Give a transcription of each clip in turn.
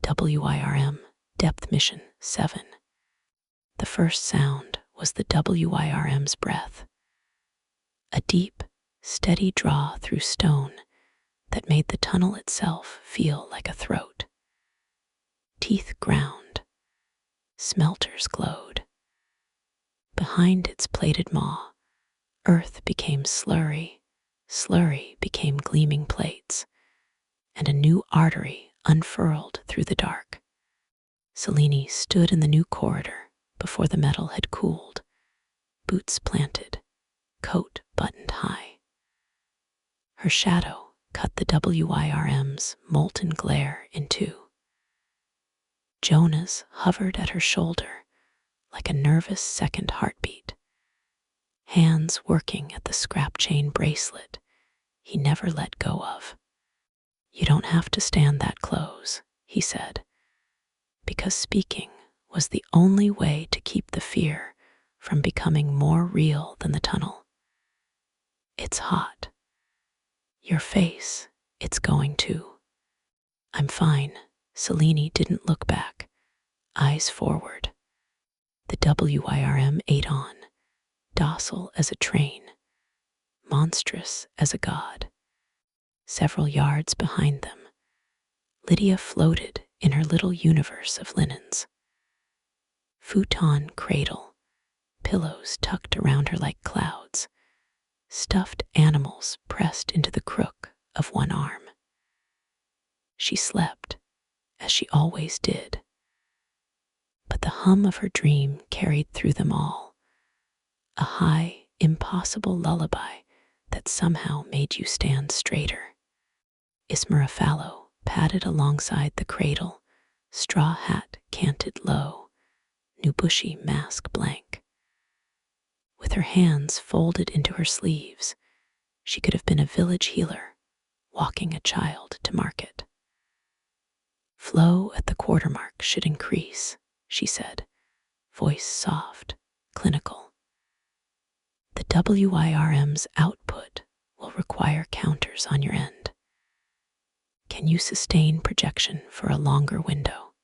WYRM, Depth Mission 7. The first sound was the WYRM's breath, a deep, steady draw through stone that made the tunnel itself feel like a throat. Teeth ground, smelters glowed. Behind its plated maw, earth became slurry, slurry became gleaming plates, and a new artery unfurled through the dark. Selene stood in the new corridor before the metal had cooled, boots planted, coat buttoned high. Her shadow cut the WYRM's molten glare in two. Jonas hovered at her shoulder like a nervous second heartbeat, hands working at the scrap chain bracelet he never let go of. "You don't have to stand that close," he said, because speaking was the only way to keep the fear from becoming more real than the tunnel. "It's hot. Your face, it's going to." "I'm fine." Selene didn't look back, eyes forward. The WYRM ate on, docile as a train, monstrous as a god. Several yards behind them, Lydia floated in her little universe of linens. Futon cradle, pillows tucked around her like clouds, stuffed animals pressed into the crook of one arm. She slept, as she always did. But the hum of her dream carried through them all, a high, impossible lullaby that somehow made you stand straighter. Ismerafallo padded alongside the cradle, straw hat canted low, Nubushi mask blank. With her hands folded into her sleeves, she could have been a village healer, walking a child to market. "Flow at the quarter mark should increase," she said, voice soft, clinical. "The WYRM's output will require counters on your end. Can you sustain projection for a longer window?"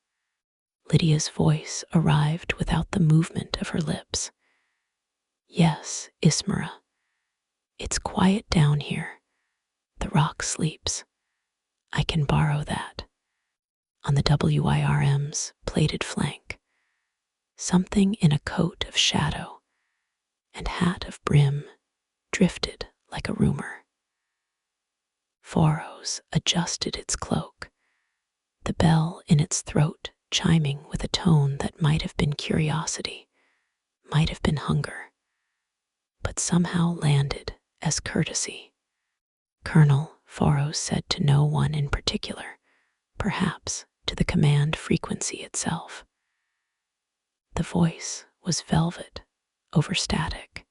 Lydia's voice arrived without the movement of her lips. "Yes, Ismera. It's quiet down here. The rock sleeps. I can borrow that." On the WYRM's plated flank, something in a coat of shadow and hat of brim drifted like a rumor. Foros adjusted its cloak, the bell in its throat chiming with a tone that might have been curiosity, might have been hunger, but somehow landed as courtesy. "Colonel," Foros said to no one in particular, perhaps to the command frequency itself. The voice was velvet over static.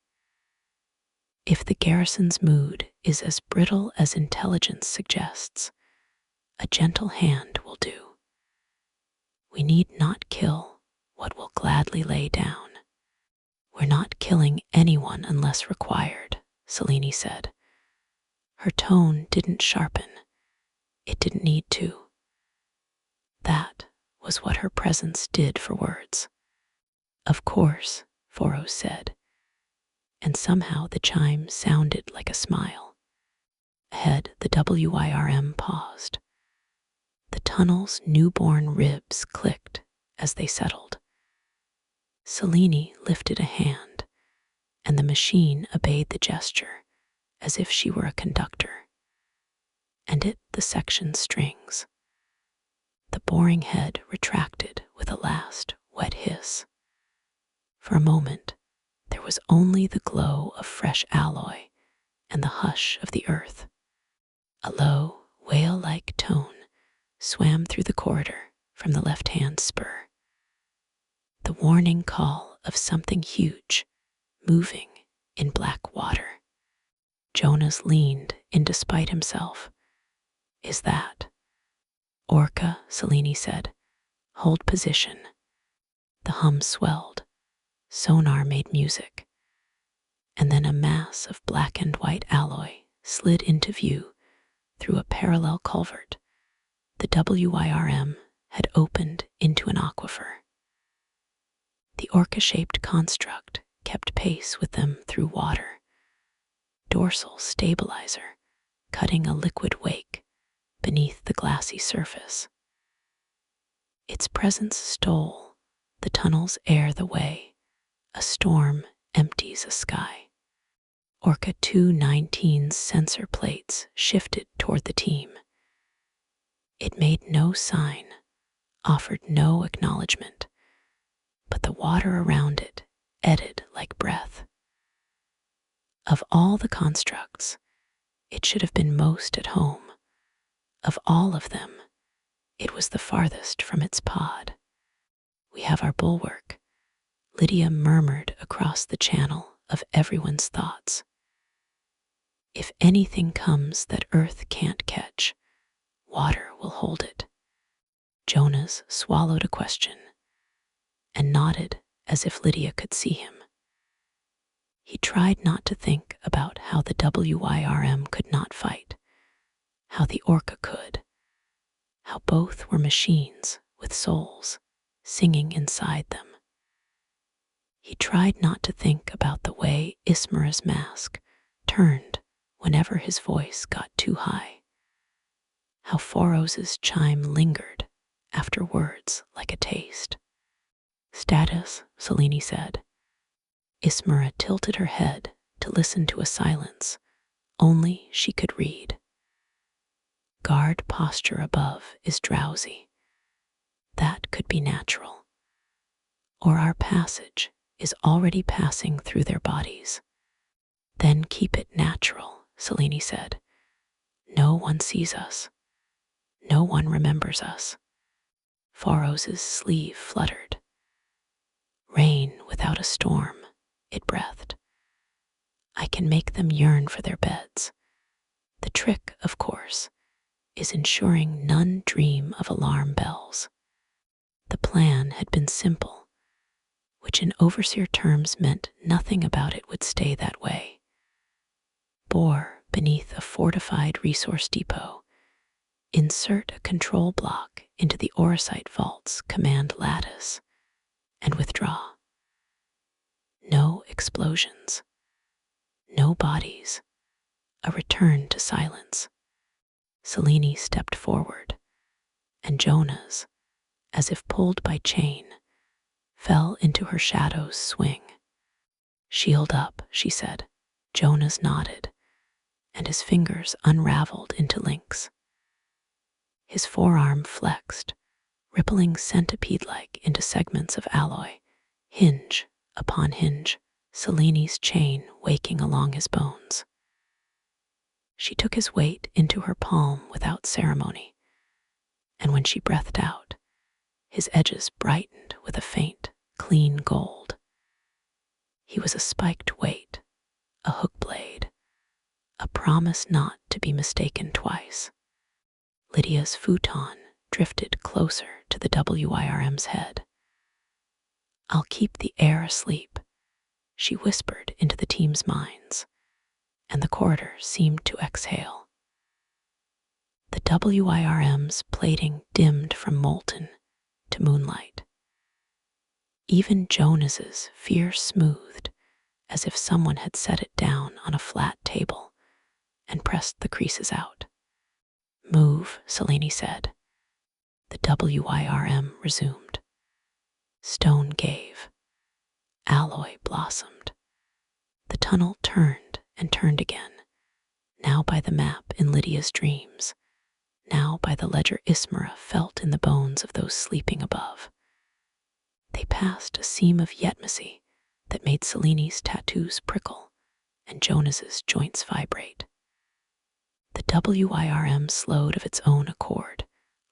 "If the garrison's mood is as brittle as intelligence suggests, a gentle hand will do. We need not kill what we'll gladly lay down." "We're not killing anyone unless required," Selene said. Her tone didn't sharpen. It didn't need to. That was what her presence did for words. "Of course," Foros said, and somehow the chime sounded like a smile. Ahead, the WYRM paused. The tunnel's newborn ribs clicked as they settled. Selene lifted a hand, and the machine obeyed the gesture as if she were a conductor. And it the section strings. The boring head retracted with a last wet hiss. For a moment, there was only the glow of fresh alloy and the hush of the earth. A low, whale-like tone swam through the corridor from the left-hand spur. The warning call of something huge, moving in black water. Jonas leaned in despite himself. "Is that?" "Orca," Selene said. "Hold position." The hum swelled. Sonar made music. And then a mass of black and white alloy slid into view through a parallel culvert. The WYRM had opened into an aquifer. The orca-shaped construct kept pace with them through water, dorsal stabilizer cutting a liquid wake beneath the glassy surface. Its presence stole the tunnel's air the way a storm empties a sky. Orca 219's sensor plates shifted toward the team. It made no sign, offered no acknowledgement, but the water around it eddied like breath. Of all the constructs, it should have been most at home. Of all of them, it was the farthest from its pod. "We have our bulwark," Lydia murmured across the channel of everyone's thoughts. "If anything comes that Earth can't catch, water will hold it." Jonas swallowed a question and nodded as if Lydia could see him. He tried not to think about how the WYRM could not fight, how the orca could, how both were machines with souls singing inside them. He tried not to think about the way Ismara's mask turned whenever his voice got too high, how Foros's chime lingered after words like a taste. "Status," Selene said. Ismara tilted her head to listen to a silence only she could read. "Guard posture above is drowsy. That could be natural. Or our passage is already passing through their bodies." "Then keep it natural," Selene said. "No one sees us. No one remembers us." Foros's sleeve fluttered. "Rain without a storm," it breathed. "I can make them yearn for their beds. The trick, of course, is ensuring none dream of alarm bells." The plan had been simple, which in overseer terms meant nothing about it would stay that way. Bore beneath a fortified resource depot, insert a control block into the Orosite vault's command lattice, and withdraw. No explosions, no bodies, a return to silence. Selene stepped forward, and Jonas, as if pulled by chain, fell into her shadow's swing. "Shield up," she said. Jonas nodded, and his fingers unraveled into links. His forearm flexed, rippling centipede-like into segments of alloy, hinge upon hinge, Selene's chain waking along his bones. She took his weight into her palm without ceremony, and when she breathed out, his edges brightened with a faint, clean gold. He was a spiked weight, a hook blade, a promise not to be mistaken twice. Lydia's futon drifted closer to the WYRM's head. "I'll keep the air asleep," she whispered into the team's minds, and the corridor seemed to exhale. The WYRM's plating dimmed from molten to moonlight. Even Jonas's fear smoothed, as if someone had set it down on a flat table and pressed the creases out. "Move," Selene said. The WYRM resumed. Stone gave. Alloy blossomed. The tunnel turned and turned again, now by the map in Lydia's dreams, now by the ledger Ismara felt in the bones of those sleeping above. They passed a seam of yetmacy that made Selene's tattoos prickle and Jonas's joints vibrate. The WYRM slowed of its own accord.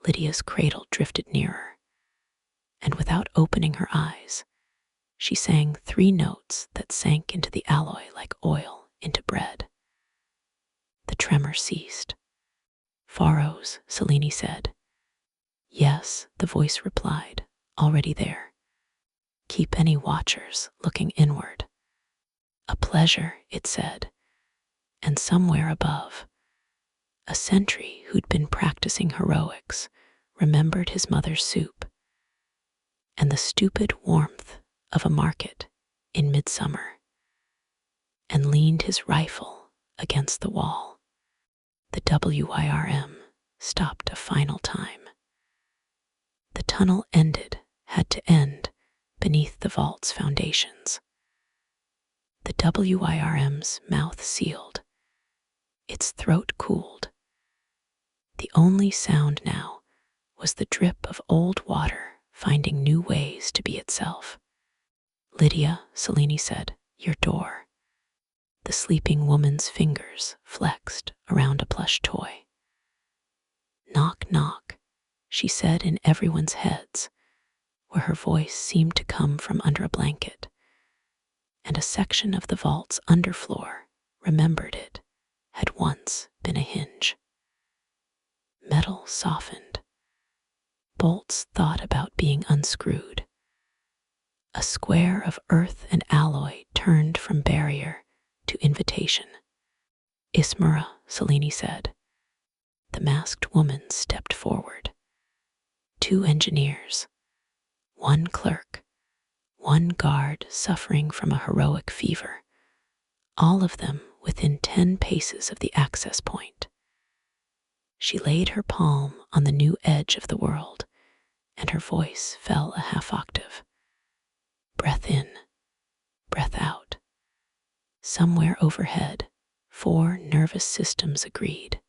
Lydia's cradle drifted nearer, and without opening her eyes, she sang 3 notes that sank into the alloy like oil into bread. The tremor ceased. "Faros," Selene said. "Yes," the voice replied, already there. "Keep any watchers looking inward." "A pleasure," it said, and somewhere above, a sentry who'd been practicing heroics remembered his mother's soup and the stupid warmth of a market in midsummer, and leaned his rifle against the wall. The WYRM stopped a final time. The tunnel had to end beneath the vault's foundations. The WYRM's mouth sealed, its throat cooled. The only sound now was the drip of old water finding new ways to be itself. "Lydia," Selene said, "your door." The sleeping woman's fingers flexed around a plush toy. "Knock, knock," she said in everyone's heads, where her voice seemed to come from under a blanket, and a section of the vault's underfloor remembered it had once been a hinge. Metal softened. Bolts thought about being unscrewed. A square of earth and alloy turned from barrier to invitation. "Ismara," Selene said. The masked woman stepped forward. 2 engineers, 1 clerk, 1 guard suffering from a heroic fever, all of them within 10 paces of the access point. She laid her palm on the new edge of the world, and her voice fell a half octave. Breath in, breath out. Somewhere overhead, 4 nervous systems agreed.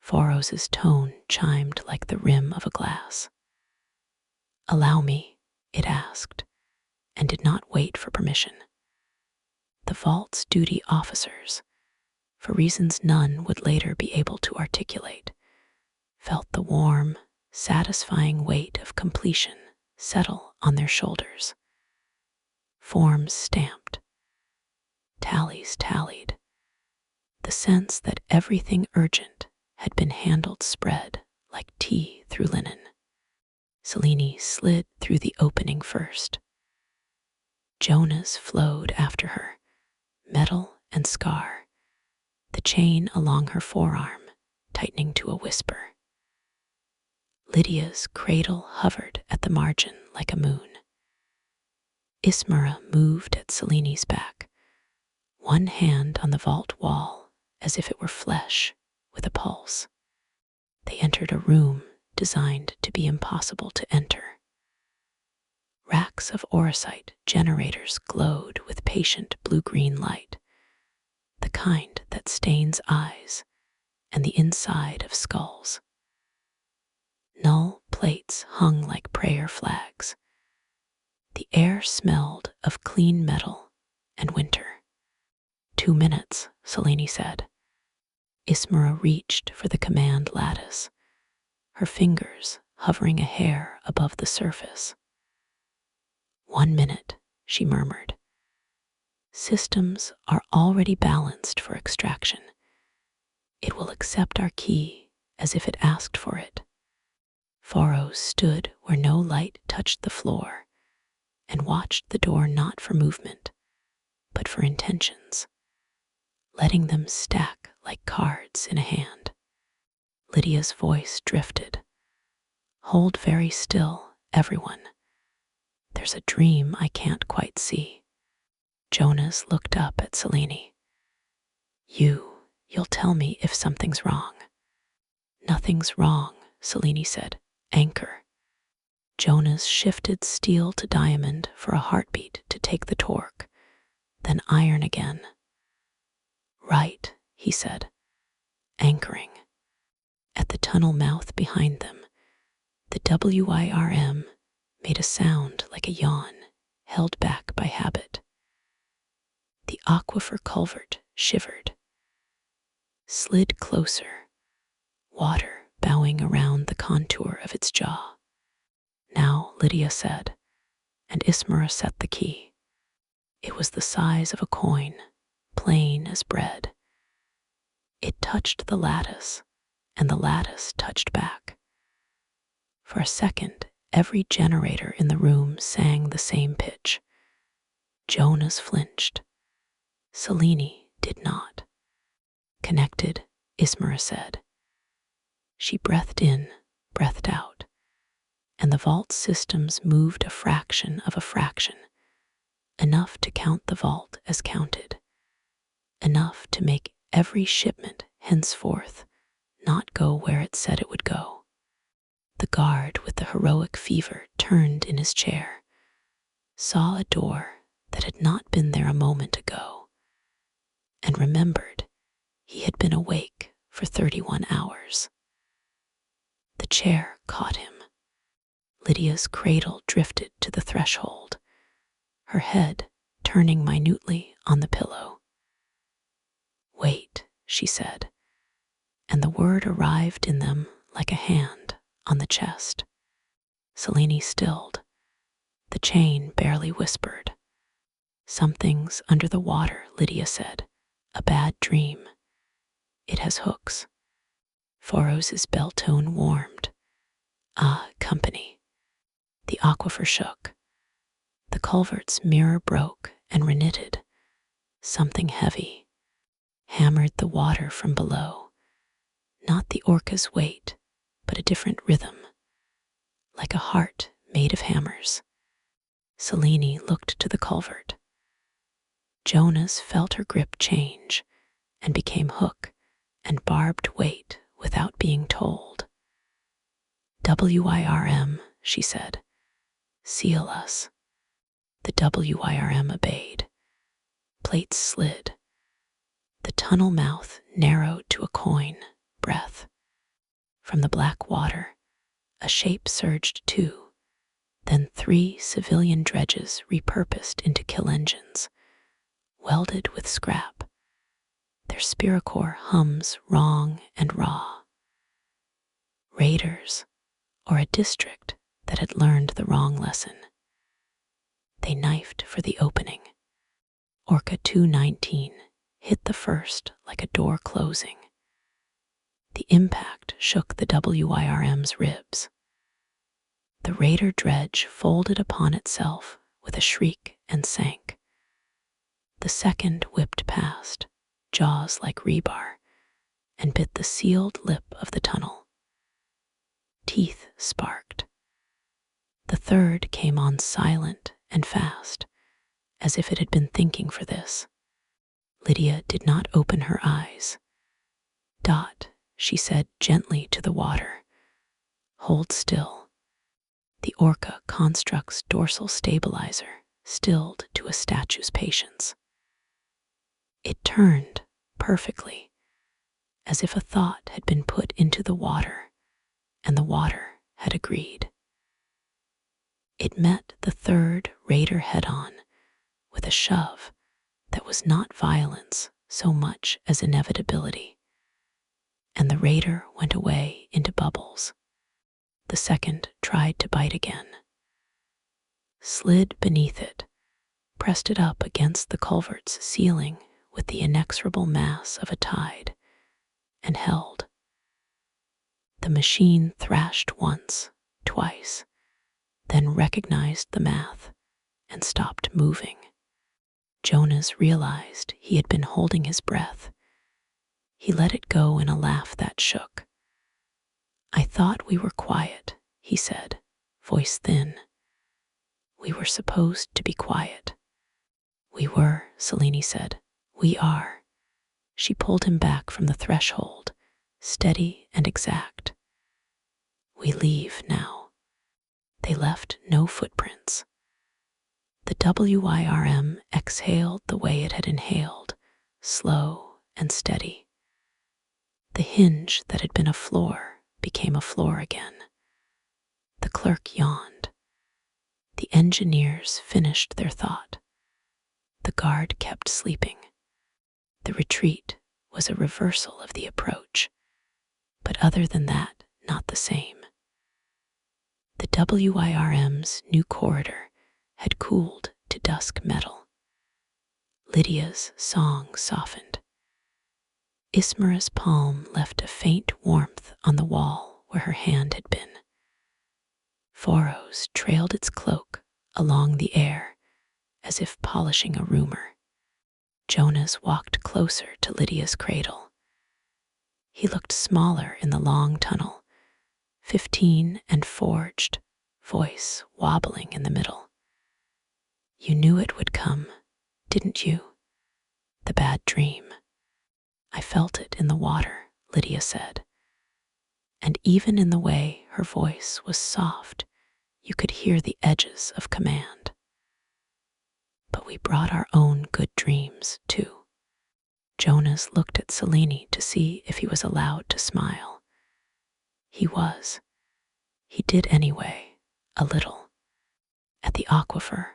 Foros's tone chimed like the rim of a glass. "Allow me," it asked, and did not wait for permission. The vault's duty officers, for reasons none would later be able to articulate, felt the warm, satisfying weight of completion settle on their shoulders. Forms stamped. Tallies tallied. The sense that everything urgent had been handled spread like tea through linen. Selene slid through the opening first. Jonas flowed after her, metal and scar, the chain along her forearm tightening to a whisper. Lydia's cradle hovered at the margin like a moon. Ismara moved at Selene's back, one hand on the vault wall as if it were flesh with a pulse. They entered a room designed to be impossible to enter. Racks of orosite generators glowed with patient blue-green light, the kind that stains eyes and the inside of skulls. Null plates hung like prayer flags. The air smelled of clean metal and winter. 2 minutes, Selene said. Ismara reached for the command lattice, her fingers hovering a hair above the surface. 1 minute, she murmured. Systems are already balanced for extraction. It will accept our key as if it asked for it. Foros stood where no light touched the floor and watched the door not for movement, but for intentions, letting them stack like cards in a hand. Lydia's voice drifted. Hold very still, everyone. There's a dream I can't quite see. Jonas looked up at Selene. You'll tell me if something's wrong. Nothing's wrong, Selene said. Anchor. Jonas shifted steel to diamond for a heartbeat to take the torque, then iron again. Right, he said, anchoring. At the tunnel mouth behind them, the WYRM made a sound like a yawn, held back by habit. The aquifer culvert shivered, slid closer, water bowing around the contour of its jaw. Now, Lydia said, and Ismara set the key. It was the size of a coin, plain as bread. It touched the lattice, and the lattice touched back. For a second, every generator in the room sang the same pitch. Jonas flinched. Selene did not. Connected, Ismara said. She breathed in, breathed out. and the vault systems moved a fraction of a fraction, enough to count the vault as counted, enough to make every shipment henceforth not go where it said it would go. The guard with the heroic fever turned in his chair, saw a door that had not been there a moment ago, and remembered he had been awake for 31 hours. The chair caught him. Lydia's cradle drifted to the threshold, her head turning minutely on the pillow. "Wait," she said, and the word arrived in them like a hand on the chest. Selene stilled. The chain barely whispered. "Something's under the water," Lydia said. "A bad dream. It has hooks." Foros's bell tone warmed. "Ah, company." The aquifer shook. The culvert's mirror broke and reknitted. Something heavy hammered the water from below. Not the orca's weight, but a different rhythm, like a heart made of hammers. Selene looked to the culvert. Jonas felt her grip change and became hook and barbed weight without being told. "WYRM," she said. "Seal us." The WYRM obeyed. Plates slid. The tunnel mouth narrowed to a coin breath. From the black water, a shape surged too, then 3 civilian dredges repurposed into kill engines, welded with scrap. Their spiracore hums wrong and raw. Raiders, or a district that had learned the wrong lesson. They knifed for the opening. Orca 219 hit the first like a door closing. The impact shook the WYRM's ribs. The raider dredge folded upon itself with a shriek and sank. The second whipped past, jaws like rebar, and bit the sealed lip of the tunnel. Teeth sparked. The third came on silent and fast, as if it had been thinking for this. Lydia did not open her eyes. "Dot," she said gently to the water. "Hold still." The orca construct's dorsal stabilizer stilled to a statue's patience. It turned perfectly, as if a thought had been put into the water, and the water had agreed. It met the third raider head-on with a shove that was not violence so much as inevitability, and the raider went away into bubbles. The second tried to bite again, slid beneath it, pressed it up against the culvert's ceiling with the inexorable mass of a tide, and held. The machine thrashed once, twice, then recognized the math and stopped moving. Jonas realized he had been holding his breath. He let it go in a laugh that shook. "I thought we were quiet," he said, voice thin. "We were supposed to be quiet." "We were," Selene said. "We are." She pulled him back from the threshold, steady and exact. "We leave now." They left no footprints. The WYRM exhaled the way it had inhaled, slow and steady. The hinge that had been a floor became a floor again. The clerk yawned. The engineers finished their thought. The guard kept sleeping. The retreat was a reversal of the approach, but other than that, not the same. The WYRM's new corridor had cooled to dusk metal. Lydia's song softened. Ismera's palm left a faint warmth on the wall where her hand had been. Foros trailed its cloak along the air as if polishing a rumor. Jonas walked closer to Lydia's cradle. He looked smaller in the long tunnel, 15 and forged, voice wobbling in the middle. You knew it would come, didn't you? The bad dream. I felt it in the water, Lydia said. And even in the way her voice was soft, you could hear the edges of command. But we brought our own good dreams, too. Jonas looked at Selene to see if he was allowed to smile. He was. He did anyway, a little. At the aquifer,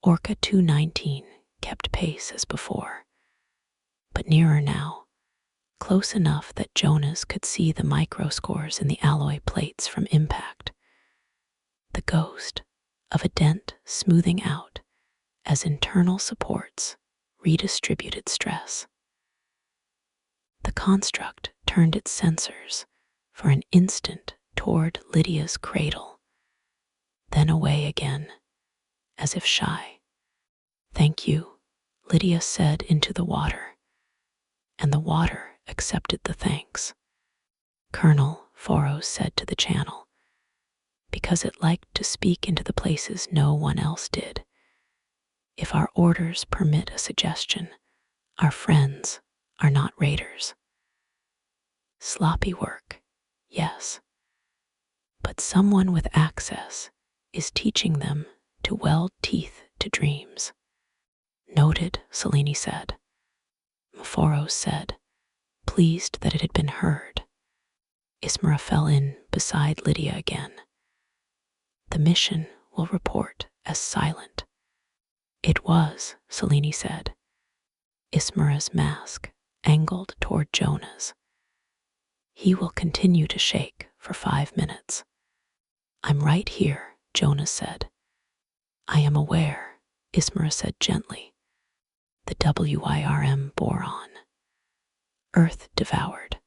Orca 219 kept pace as before, but nearer now, close enough that Jonas could see the microscores in the alloy plates from impact. The ghost of a dent smoothing out as internal supports redistributed stress. The construct turned its sensors for an instant toward Lydia's cradle, then away again, as if shy. Thank you, Lydia said into the water, and the water accepted the thanks. Colonel Foros said to the channel, because it liked to speak into the places no one else did. If our orders permit a suggestion, our friends are not raiders. Sloppy work, yes. But someone with access is teaching them to weld teeth to dreams. Noted, Selene said. Foros said, pleased that it had been heard. Ismara fell in beside Lydia again. The mission will report as silent. It was, Selene said. Ismara's mask angled toward Jonas. He will continue to shake for 5 minutes. I'm right here, Jonas said. I am aware, Ismara said gently. The WYRM boron. Earth devoured.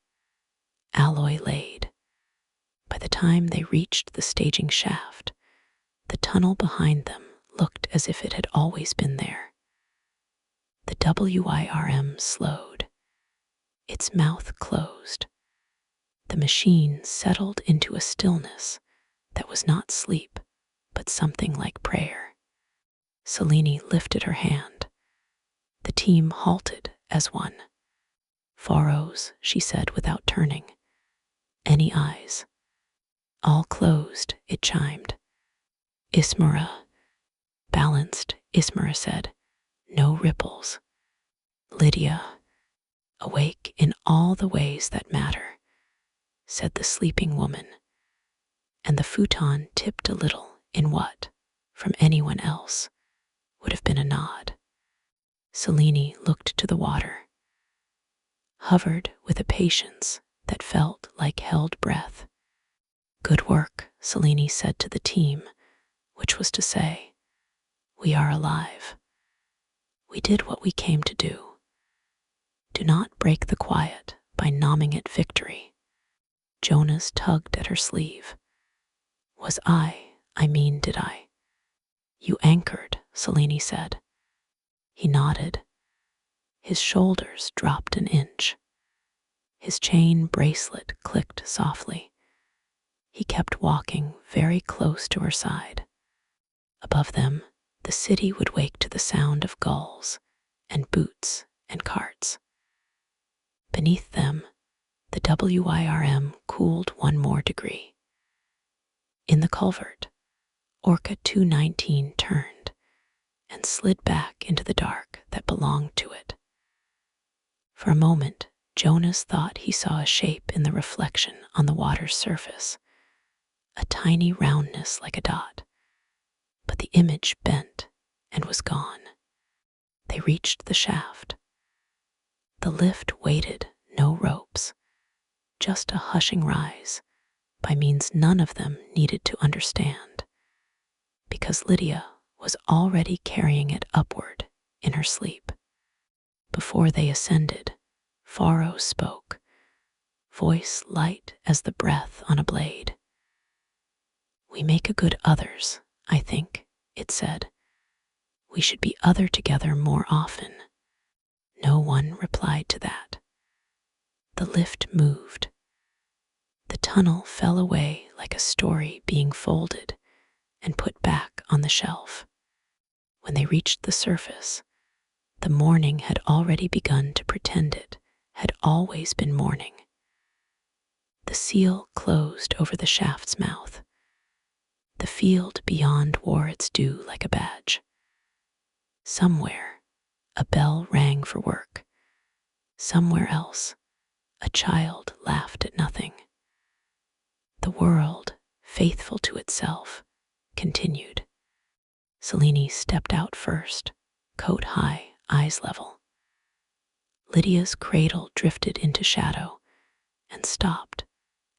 Alloy laid. By the time they reached the staging shaft, the tunnel behind them looked as if it had always been there. The WYRM slowed. Its mouth closed. The machine settled into a stillness that was not sleep, but something like prayer. Selene lifted her hand. The team halted as one. Foros, she said without turning. Any eyes? All closed, it chimed. Ismara. Balanced, Ismara said. No ripples. Lydia. Awake in all the ways that matter, said the sleeping woman. And the futon tipped a little in what, from anyone else, would have been a nod. Selene looked to the water, hovered with a patience that felt like held breath. Good work, Selene said to the team, which was to say, we are alive. We did what we came to do. Do not break the quiet by nomming it victory. Jonas tugged at her sleeve. Was I mean, did I? You anchored, Selene said. He nodded. His shoulders dropped an inch. His chain bracelet clicked softly. He kept walking very close to her side. Above them, the city would wake to the sound of gulls and boots and carts. Beneath them, the WYRM cooled 1 more degree. In the culvert, Orca 219 turned and slid back into the dark that belonged to it. For a moment, Jonas thought he saw a shape in the reflection on the water's surface, a tiny roundness like a dot. But the image bent and was gone. They reached the shaft. The lift waited, no ropes, just a hushing rise, by means none of them needed to understand, because Lydia was already carrying it upward in her sleep. Before they ascended, Foros spoke, voice light as the breath on a blade. We make a good others, I think, it said. We should be other together more often. No one replied to that. The lift moved. The tunnel fell away like a story being folded on the shelf. When they reached the surface, the morning had already begun to pretend it had always been morning. The seal closed over the shaft's mouth. The field beyond wore its due like a badge. Somewhere, a bell rang for work. Somewhere else, a child laughed at nothing. The world, faithful to itself, continued. Selene stepped out first, coat high, eyes level. Lydia's cradle drifted into shadow and stopped,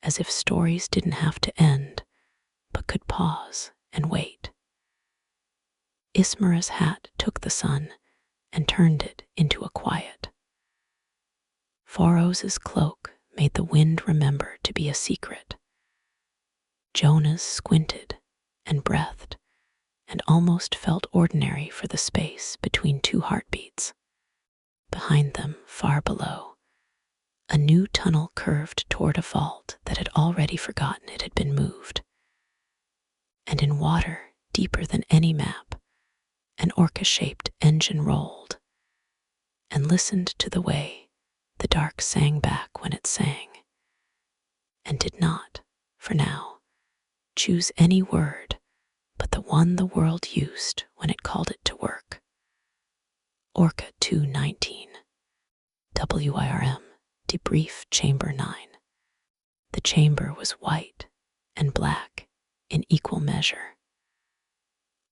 as if stories didn't have to end, but could pause and wait. Ismera's hat took the sun and turned it into a quiet. Phoros's cloak made the wind remember to be a secret. Jonas squinted and breathed, and almost felt ordinary for the space between two heartbeats. Behind them, far below, a new tunnel curved toward a vault that had already forgotten it had been moved. And in water, deeper than any map, an orca-shaped engine rolled, and listened to the way the dark sang back when it sang, and did not, for now, choose any word but the one the world used when it called it to work. Orca 219. WYRM, Debrief Chamber 9. The chamber was white and black in equal measure.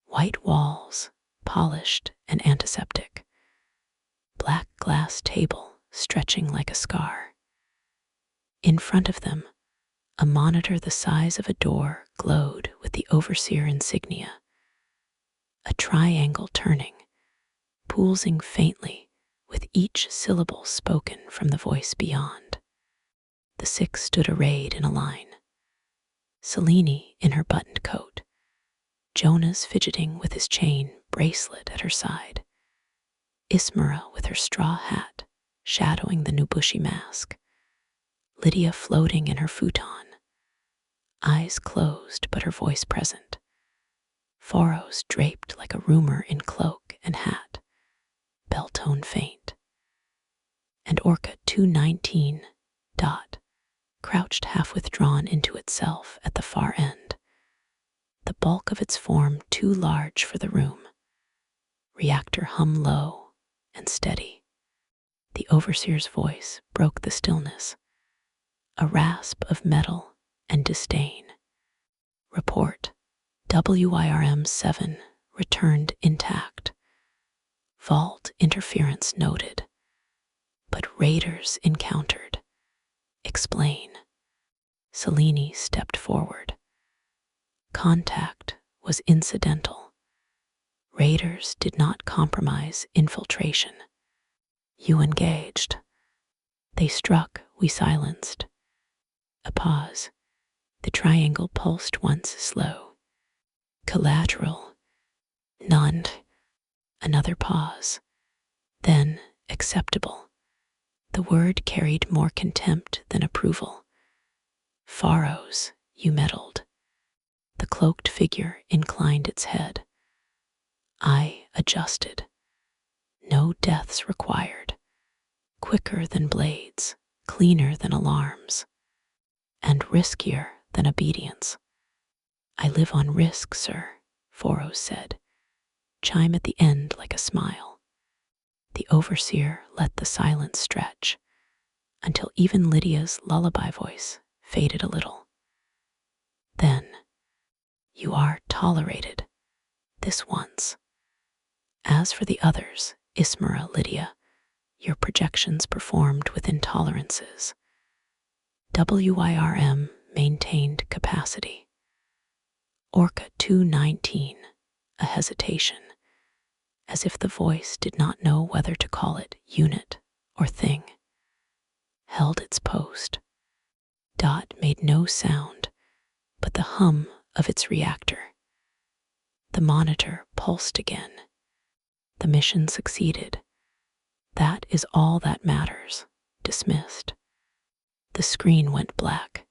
White walls, polished and antiseptic. Black glass table stretching like a scar. In front of them, a monitor the size of a door glowed with the overseer insignia. A triangle turning, pulsing faintly with each syllable spoken from the voice beyond. The 6 stood arrayed in a line. Selene in her buttoned coat, Jonas fidgeting with his chain bracelet at her side, Ismera with her straw hat shadowing the new bushy mask, Lydia floating in her futon, eyes closed but her voice present, Phoros draped like a rumor in cloak and hat, bell tone faint, and Orca 219, crouched half withdrawn into itself at the far end, the bulk of its form too large for the room. Reactor hum low and steady. The overseer's voice broke the stillness, a rasp of metal and disdain. Report, WYRM 7 returned intact. Vault interference noted, but raiders encountered. Explain. Selene stepped forward. Contact was incidental. Raiders did not compromise infiltration. You engaged. They struck, we silenced. A pause. The triangle pulsed once slow. Collateral. None. Another pause. Then acceptable. The word carried more contempt than approval. Phoros, you meddled. The cloaked figure inclined its head. I adjusted. No deaths required. Quicker than blades, cleaner than alarms, and riskier than obedience. I live on risk, sir, Phoros said, chime at the end like a smile. The overseer let the silence stretch until even Lydia's lullaby voice faded a little. Then, you are tolerated, this once. As for the others, Ismera, Lydia, your projections performed within tolerances. WYRM maintained capacity. Orca 219, a hesitation, as if the voice did not know whether to call it unit or thing, held its post. Dot made no sound but the hum of its reactor. The monitor pulsed again. The mission succeeded. That is all that matters. Dismissed. The screen went black.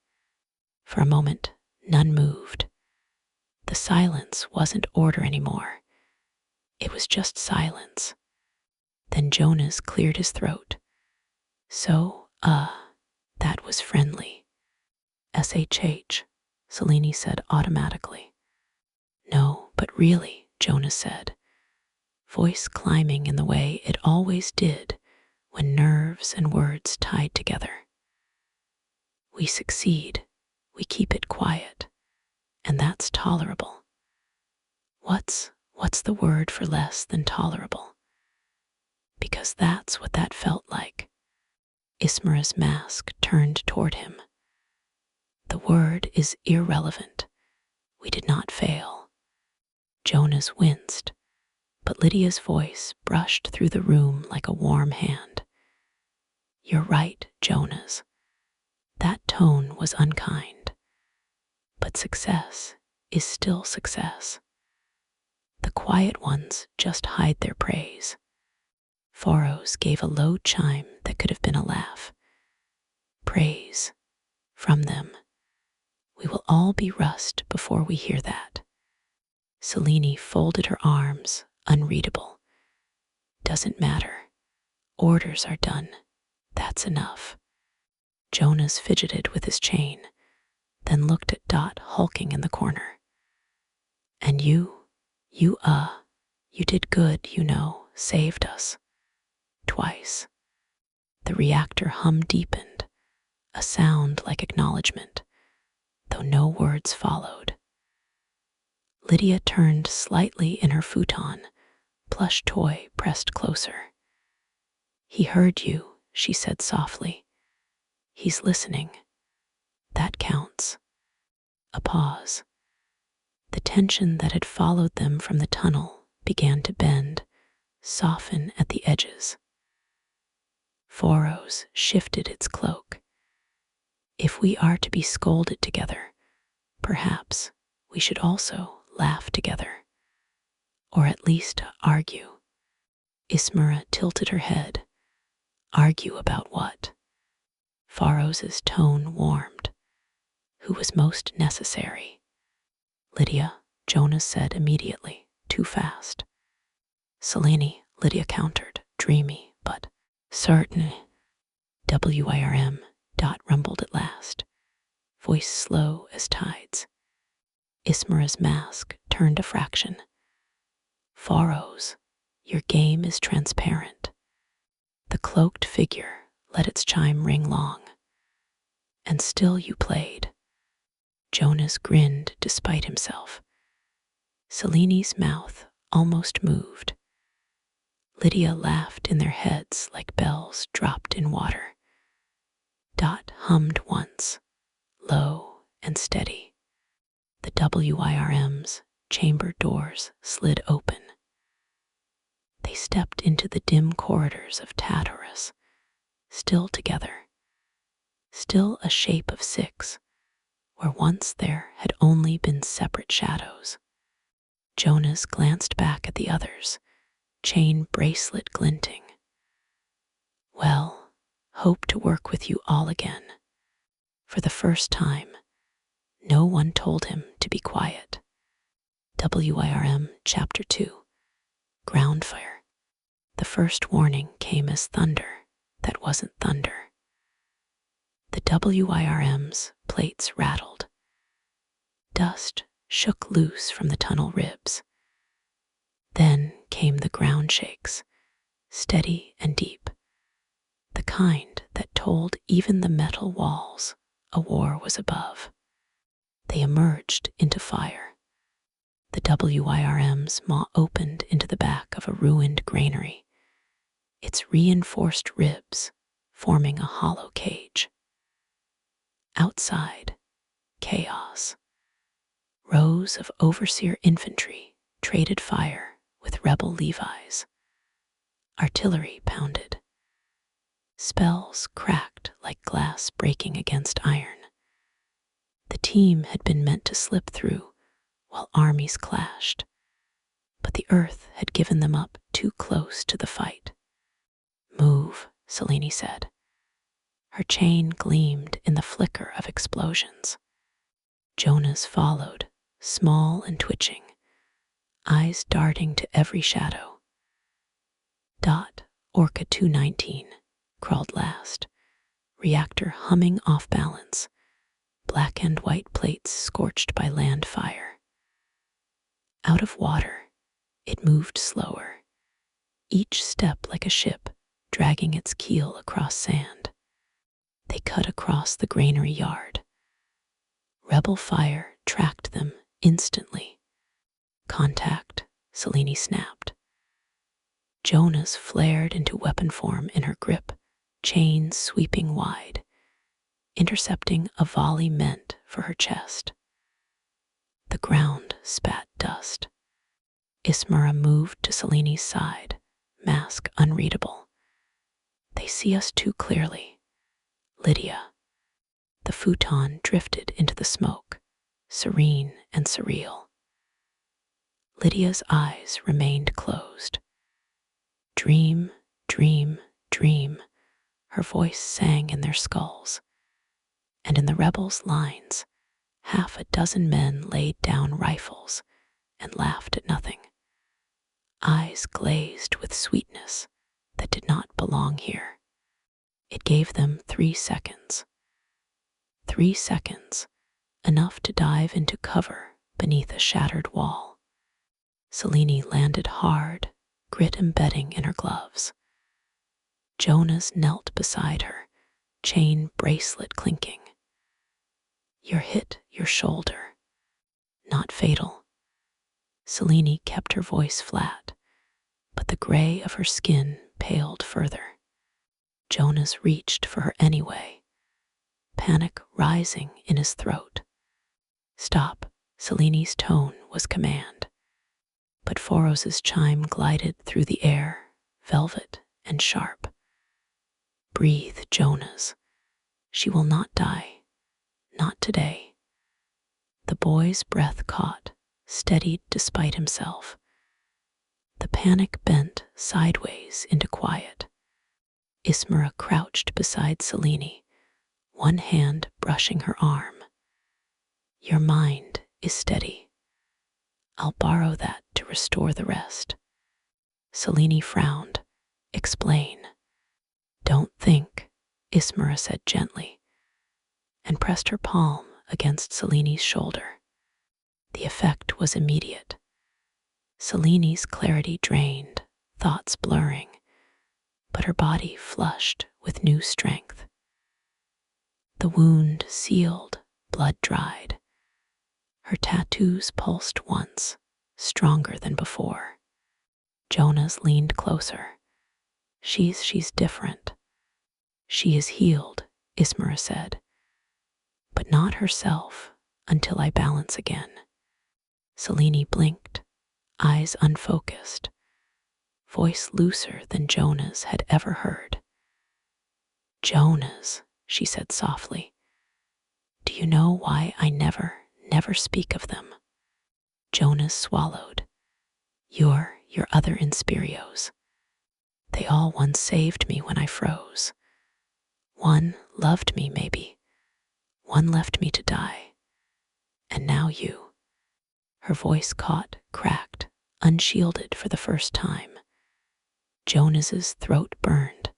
For a moment, none moved. The silence wasn't order anymore. It was just silence. Then Jonas cleared his throat. So, that was friendly. SHH, Selene said automatically. No, but really, Jonas said, voice climbing in the way it always did when nerves and words tied together. We succeed, we keep it quiet, and that's tolerable. What's the word for less than tolerable? Because that's what that felt like. Ismara's mask turned toward him. The word is irrelevant. We did not fail. Jonas winced, but Lydia's voice brushed through the room like a warm hand. You're right, Jonas. That tone was unkind. But success is still success. The quiet ones just hide their praise. Foros gave a low chime that could have been a laugh. Praise from them. We will all be rust before we hear that. Selene folded her arms, unreadable. Doesn't matter. Orders are done. That's enough. Jonas fidgeted with his chain, then looked at Dot hulking in the corner. And you did good, saved us. Twice. The reactor hum deepened, a sound like acknowledgement, though no words followed. Lydia turned slightly in her futon, plush toy pressed closer. He heard you, she said softly. He's listening. That counts. A pause. The tension that had followed them from the tunnel began to bend, soften at the edges. Foros shifted its cloak. If we are to be scolded together, perhaps we should also laugh together. Or at least argue. Ismara tilted her head. Argue about what? Faros's tone warmed. Who was most necessary? Lydia, Jonas said immediately, too fast. Selene, Lydia countered, dreamy, but certain. WYRM, Dot rumbled at last, voice slow as tides. Ismara's mask turned a fraction. Faros, your game is transparent. The cloaked figure let its chime ring long. And still you played. Jonas grinned despite himself. Selene's mouth almost moved. Lydia laughed in their heads like bells dropped in water. Dot hummed once, low and steady. The WYRM's chamber doors slid open. They stepped into the dim corridors of Tatorus, still together, still a shape of six, where once there had only been separate shadows. Jonas glanced back at the others, chain bracelet glinting. Well, hope to work with you all again. For the first time, no one told him to be quiet. WYRM Chapter 2. Ground Fire. The first warning came as thunder that wasn't thunder. The WYRM's plates rattled. Dust shook loose from the tunnel ribs. Then came the ground shakes, steady and deep, the kind that told even the metal walls a war was above. They emerged into fire. The WYRM's maw opened into the back of a ruined granary, its reinforced ribs forming a hollow cage. Outside, chaos. Rows of overseer infantry traded fire with rebel Levi's. Artillery pounded. Spells cracked like glass breaking against iron. The team had been meant to slip through while armies clashed, but the earth had given them up too close to the fight. Move, Selene said. Her chain gleamed in the flicker of explosions. Jonas followed, small and twitching, eyes darting to every shadow. Orca 219 crawled last, reactor humming off balance, black and white plates scorched by land fire. Out of water, it moved slower, each step like a ship dragging its keel across sand. They cut across the granary yard. Rebel fire tracked them instantly. Contact, Selene snapped. Jonah's flared into weapon form in her grip, chains sweeping wide, intercepting a volley meant for her chest. The ground spat dust. Ismara moved to Selene's side, mask unreadable. They see us too clearly. Lydia. The futon drifted into the smoke, serene and surreal. Lydia's eyes remained closed. Dream, dream, dream, her voice sang in their skulls. And in the rebels' lines, half a dozen men laid down rifles and laughed at nothing. Eyes glazed with sweetness that did not belong here. It gave them 3 seconds. 3 seconds, enough to dive into cover beneath a shattered wall. Selene landed hard, grit embedding in her gloves. Jonas knelt beside her, chain bracelet clinking. "You're hit your shoulder. Not fatal." Selene kept her voice flat, but the gray of her skin paled further. Jonas reached for her anyway, panic rising in his throat. "Stop," Selene's tone was command. But Foros's chime glided through the air, velvet and sharp. "Breathe, Jonas. She will not die. Not today." The boy's breath caught, steadied despite himself. The panic bent sideways into quiet. Ismara crouched beside Selene, one hand brushing her arm. "Your mind is steady. I'll borrow that to restore the rest." Selene frowned. "Explain." "Don't think," Ismara said gently, and pressed her palm against Selene's shoulder. The effect was immediate. Selene's clarity drained, thoughts blurring, but her body flushed with new strength. The wound sealed, blood dried. Her tattoos pulsed once, stronger than before. Jonas leaned closer. She's different. She is healed," Ismara said, "but not herself until I balance again." Selene blinked, eyes unfocused, voice looser than Jonas had ever heard. "Jonas," she said softly, "do you know why I never speak of them?" Jonas swallowed. Your other Inspirios. They all once saved me when I froze. One loved me, maybe. One left me to die. And now you." Her voice caught, cracked, unshielded for the first time. Jonas's throat burned.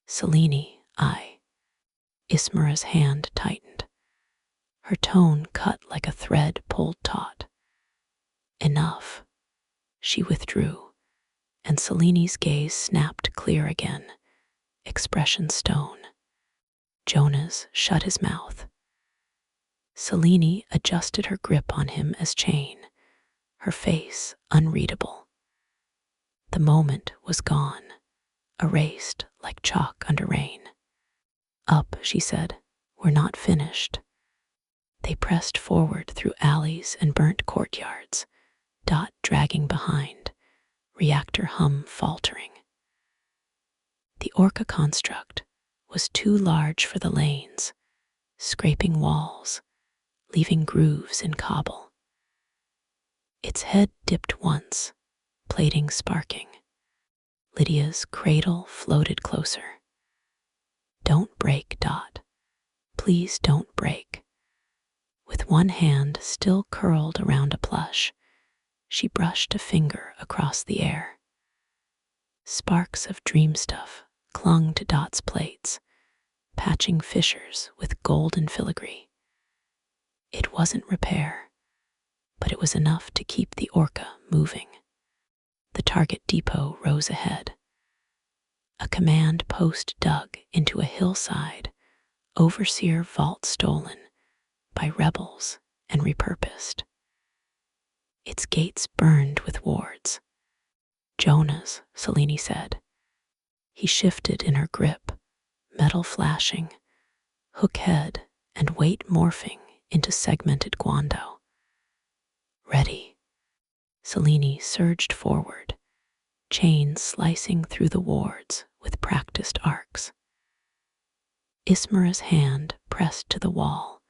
"Selene, Ismara's hand tightened. Her tone cut like a thread pulled taut. "Enough." She withdrew, and Selene's gaze snapped clear again, expression stone. Jonas shut his mouth. Selene adjusted her grip on him as chain, her face unreadable. The moment was gone, erased like chalk under rain. "Up," she said, "we're not finished." They pressed forward through alleys and burnt courtyards, Dot dragging behind, reactor hum faltering. The Orca construct was too large for the lanes, scraping walls, leaving grooves in cobble. Its head dipped once, plating sparking. Lydia's cradle floated closer. "Don't break, Dot. Please don't break." With one hand still curled around a plush, she brushed a finger across the air. Sparks of dream stuff clung to Dot's plates, patching fissures with golden filigree. It wasn't repair, but it was enough to keep the orca moving. The target depot rose ahead. A command post dug into a hillside, overseer vault stolen by rebels and repurposed. Its gates burned with wards. Jonah's, Selene said. He shifted in her grip, metal flashing, hook head and weight morphing into segmented guando. Ready. Selene surged forward, chains slicing through the wards with practiced arcs. Ismara's hand pressed to the wall,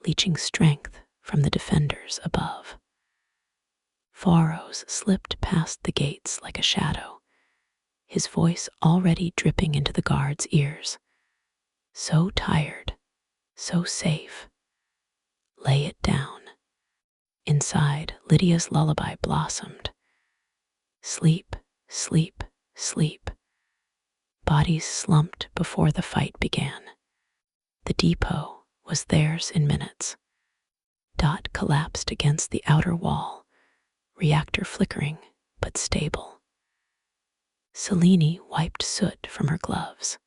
leeching strength from the defenders above. Faros slipped past the gates like a shadow, his voice already dripping into the guards' ears. So tired, so safe. Lay it down. Inside, Lydia's lullaby blossomed. Sleep, sleep, sleep. Bodies slumped before the fight began. The depot was theirs in minutes. Dot collapsed against the outer wall, reactor flickering but stable. Selene wiped soot from her gloves.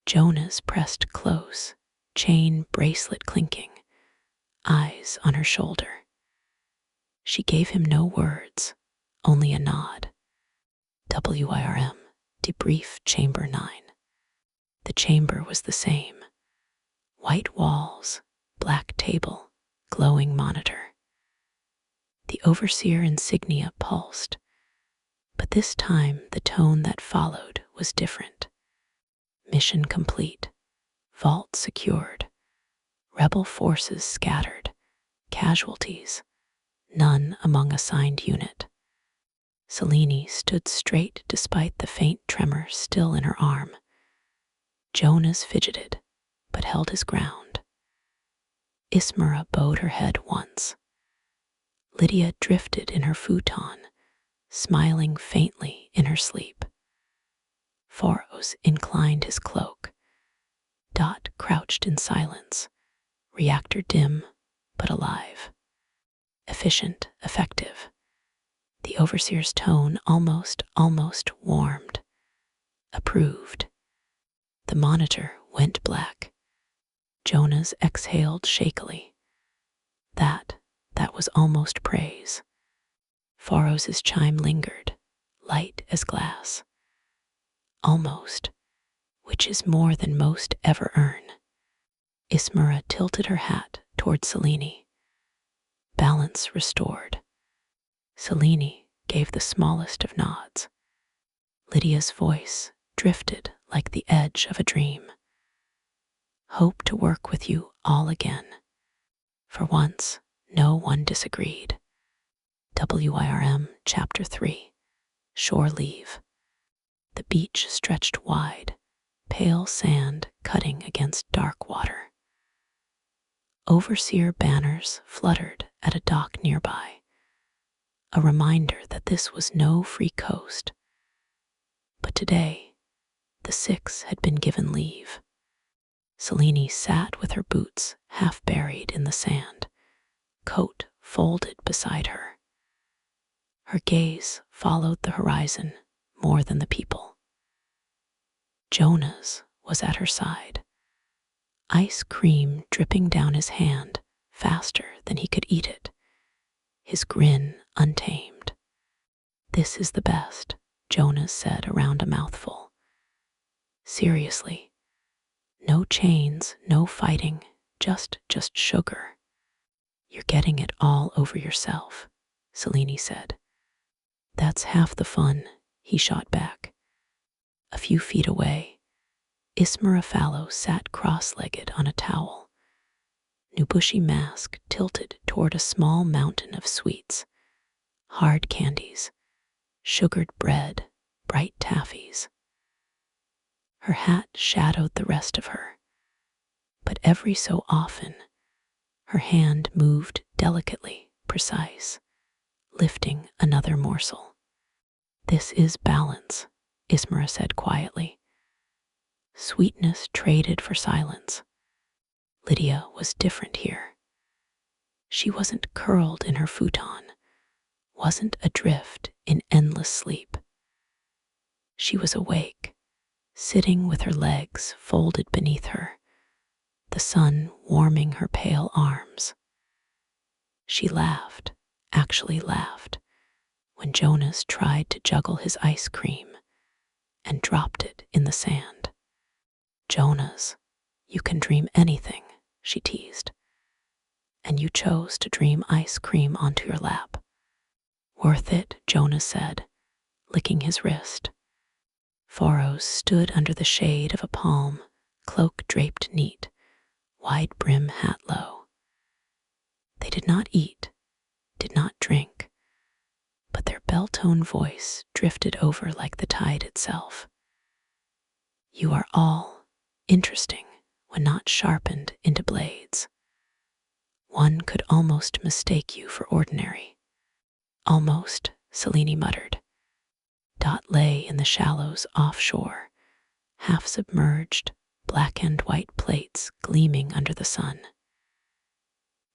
Jonas pressed close, chain bracelet clinking, eyes on her shoulder. She gave him no words, only a nod. WYRM, debrief chamber 9. The chamber was the same. White walls, black table, glowing monitor. The overseer insignia pulsed, but this time the tone that followed was different. Mission complete, vault secured, rebel forces scattered, casualties, none among assigned unit. Selene stood straight despite the faint tremor still in her arm. Jonas fidgeted, but held his ground. Ismara bowed her head once. Lydia drifted in her futon, smiling faintly in her sleep. Faros inclined his cloak. Dot crouched in silence, reactor dim but alive. Efficient, effective. The overseer's tone almost warmed. Approved. The monitor went black. Jonas exhaled shakily. That was almost praise. Faros's chime lingered, light as glass. Almost, which is more than most ever earn. Ismara tilted her hat toward Selene. Balance restored. Selene gave the smallest of nods. Lydia's voice drifted like the edge of a dream. Hope to work with you all again. For once, no one disagreed. WYRM Chapter 3. Shore Leave. The beach stretched wide, pale sand cutting against dark water. Overseer banners fluttered at a dock nearby, a reminder that this was no free coast. But today, the 6 had been given leave. Selene sat with her boots half buried in the sand, coat folded beside her. Her gaze followed the horizon more than the people. Jonas was at her side, ice cream dripping down his hand faster than he could eat it, his grin untamed. This is the best, Jonas said around a mouthful. Seriously, no chains, no fighting, just sugar. You're getting it all over yourself, Selene said. That's half the fun, he shot back. A few feet away, Ismara Fallow sat cross-legged on a towel, Nubushi mask tilted toward a small mountain of sweets, hard candies, sugared bread, bright taffies. Her hat shadowed the rest of her, but every so often, Her hand moved delicately, precise, lifting another morsel. This is balance, Ismara said quietly. Sweetness traded for silence. Lydia was different here. She wasn't curled in her futon, wasn't adrift in endless sleep. She was awake, sitting with her legs folded beneath her, the sun warming her pale arms. She laughed, actually laughed, when Jonas tried to juggle his ice cream and dropped it in the sand. Jonas, you can dream anything, she teased. And you chose to dream ice cream onto your lap. Worth it, Jonas said, licking his wrist. Foros stood under the shade of a palm, cloak draped neat, wide brim hat low. They did not eat, did not drink, but their bell-tone voice drifted over like the tide itself. You are all interesting when not sharpened into blades. One could almost mistake you for ordinary. Almost, Selene muttered. Dot lay in the shallows offshore, half submerged, black and white plates gleaming under the sun.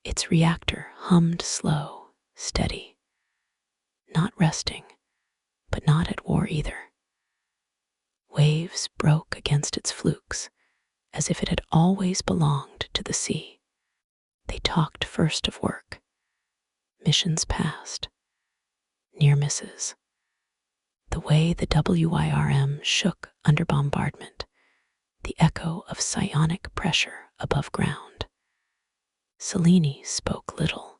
Its reactor hummed slow, steady. Not resting, but not at war either. Waves broke against its flukes, as if it had always belonged to the sea. They talked first of work, missions past, near misses, the way the WYRM shook under bombardment, the echo of psionic pressure above ground. Selene spoke little.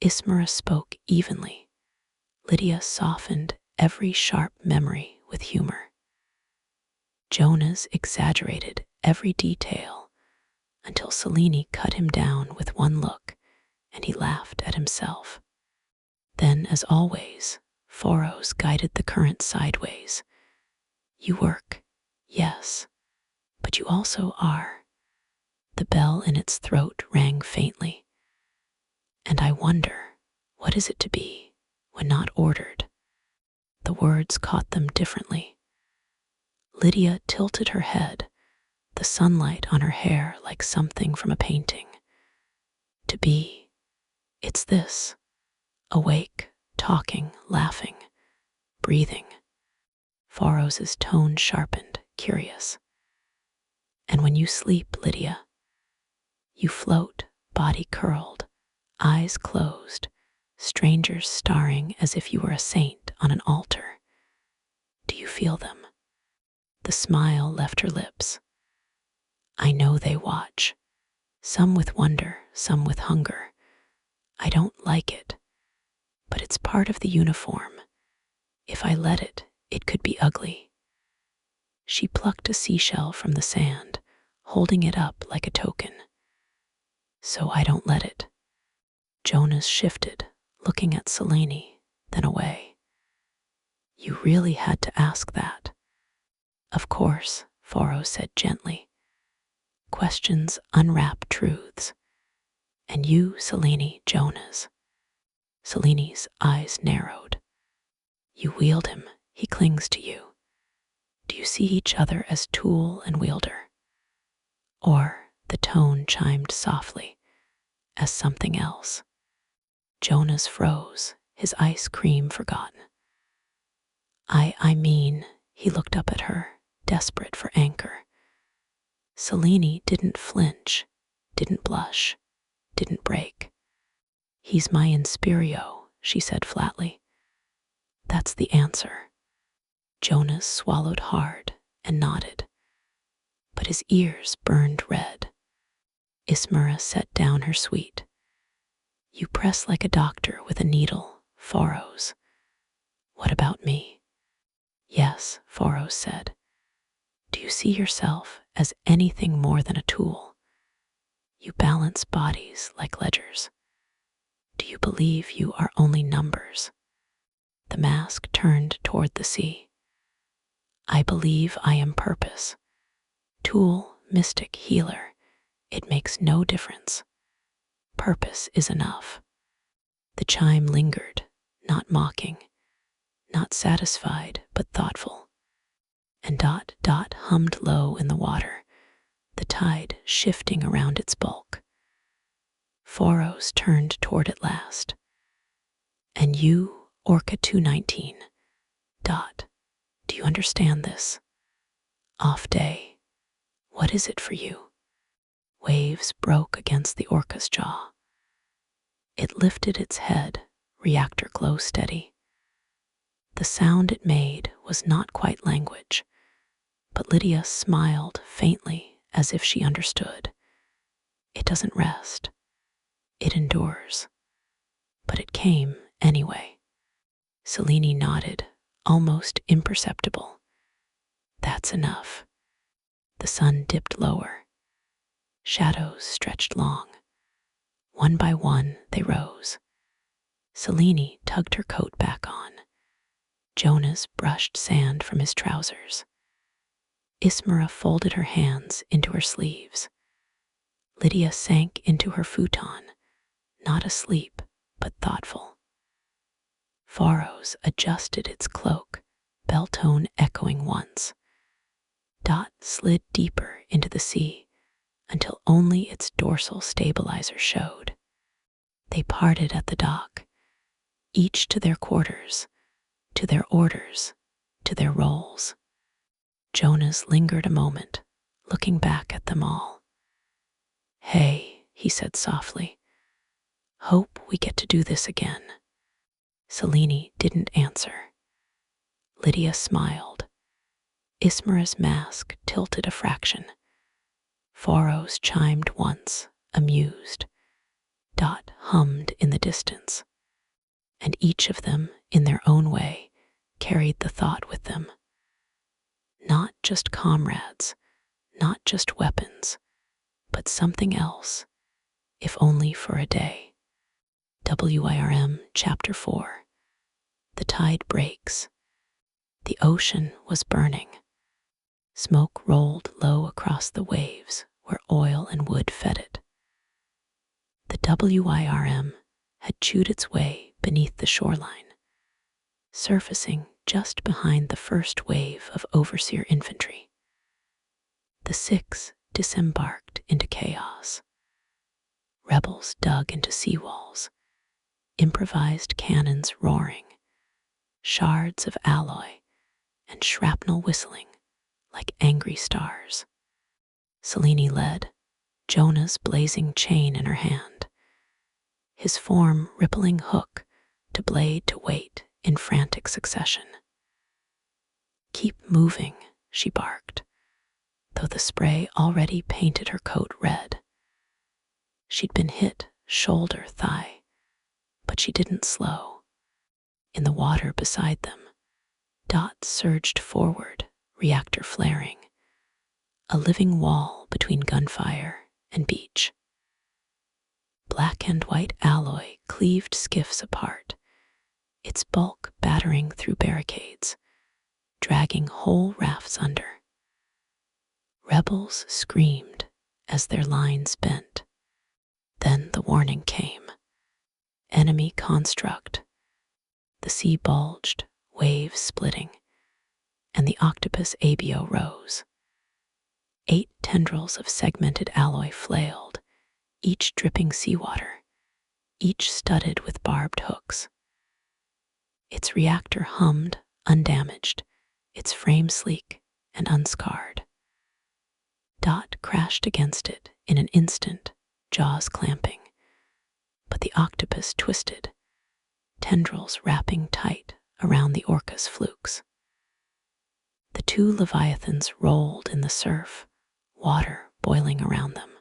Ismara spoke evenly. Lydia softened every sharp memory with humor. Jonas exaggerated every detail until Selene cut him down with one look, and he laughed at himself. Then, as always, Foros guided the current sideways. You work, yes, but you also are. The bell in its throat rang faintly. And I wonder, what is it to be when not ordered? The words caught them differently. Lydia tilted her head, the sunlight on her hair like something from a painting. To be, it's this, awake, talking, laughing, breathing. Foros's tone sharpened, curious. And when you sleep, Lydia, you float, body curled, eyes closed, strangers staring as if you were a saint on an altar. Do you feel them? The smile left her lips. I know they watch, some with wonder, some with hunger. I don't like it, but it's part of the uniform. If I let it, it could be ugly. She plucked a seashell from the sand, holding it up like a token. So I don't let it. Jonas shifted, looking at Selene, then away. You really had to ask that. Of course, Foros said gently. Questions unwrap truths. And you, Selene, Jonas. Selene's eyes narrowed. You wield him, he clings to you. Do you see each other as tool and wielder? Or, the tone chimed softly, as something else. Jonas froze, his ice cream forgotten. I mean, he looked up at her, desperate for anchor. Selene didn't flinch, didn't blush, didn't break. He's my Inspirio, she said flatly. That's the answer. Jonas swallowed hard and nodded, but his ears burned red. Ismara set down her sweet. You press like a doctor with a needle, Foros. What about me? Yes, Foros said. Do you see yourself as anything more than a tool? You balance bodies like ledgers. Do you believe you are only numbers? The mask turned toward the sea. I believe I am purpose. Tool, mystic, healer. It makes no difference. Purpose is enough. The chime lingered, not mocking, not satisfied, but thoughtful. And dot, dot hummed low in the water, the tide shifting around its bulk. Foros turned toward it last. And you, Orca 219, dot, do you understand this? Off day. What is it for you? Waves broke against the orca's jaw. It lifted its head, reactor glow steady. The sound it made was not quite language, but Lydia smiled faintly as if she understood. It doesn't rest. It endures. But it came anyway. Selene nodded, almost imperceptible. That's enough. The sun dipped lower. Shadows stretched long. One by one, they rose. Selene tugged her coat back on. Jonas brushed sand from his trousers. Ismera folded her hands into her sleeves. Lydia sank into her futon, not asleep, but thoughtful. Foros adjusted its cloak, bell tone echoing once. Dot slid deeper into the sea until only its dorsal stabilizer showed. They parted at the dock, each to their quarters, to their orders, to their roles. Jonas lingered a moment, looking back at them all. Hey, he said softly. Hope we get to do this again. Selene didn't answer. Lydia smiled. Ismera's mask tilted a fraction. Foros chimed once, amused. Dot hummed in the distance. And each of them, in their own way, carried the thought with them. Not just comrades, not just weapons, but something else, if only for a day. WYRM Chapter 4. The tide breaks. The ocean was burning. Smoke rolled low across the waves where oil and wood fed it. The WYRM had chewed its way beneath the shoreline, surfacing just behind the first wave of overseer infantry. The six disembarked into chaos. Rebels dug into seawalls, improvised cannons roaring, shards of alloy and shrapnel whistling like angry stars. Selene led, Jonah's blazing chain in her hand, his form rippling hook to blade to weight in frantic succession. Keep moving, she barked, though the spray already painted her coat red. She'd been hit shoulder, thigh, but she didn't slow. In the water beside them, Dot surged forward, reactor flaring, a living wall between gunfire and beach. Black and white alloy cleaved skiffs apart, its bulk battering through barricades, dragging whole rafts under. Rebels screamed as their lines bent. Then the warning came. Enemy construct. The sea bulged, waves splitting, and the octopus abio rose. 8 tendrils of segmented alloy flailed, each dripping seawater, each studded with barbed hooks. Its reactor hummed, undamaged, its frame sleek and unscarred. Dot crashed against it in an instant, jaws clamping, but the octopus twisted, tendrils wrapping tight around the orca's flukes. The 2 leviathans rolled in the surf, water boiling around them.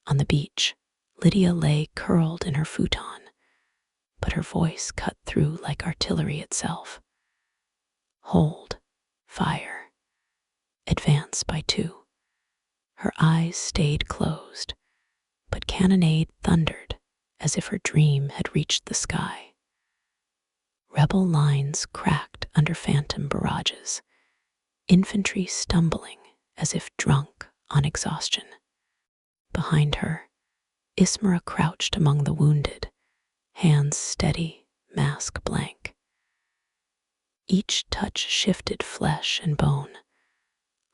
On the beach, Lydia lay curled in her futon, but her voice cut through like artillery itself. Hold, fire, advance by 2. Her eyes stayed closed, but cannonade thundered as if her dream had reached the sky. Rebel lines cracked under phantom barrages, infantry stumbling as if drunk on exhaustion. Behind her, Ismera crouched among the wounded, hands steady, mask blank. Each touch shifted flesh and bone,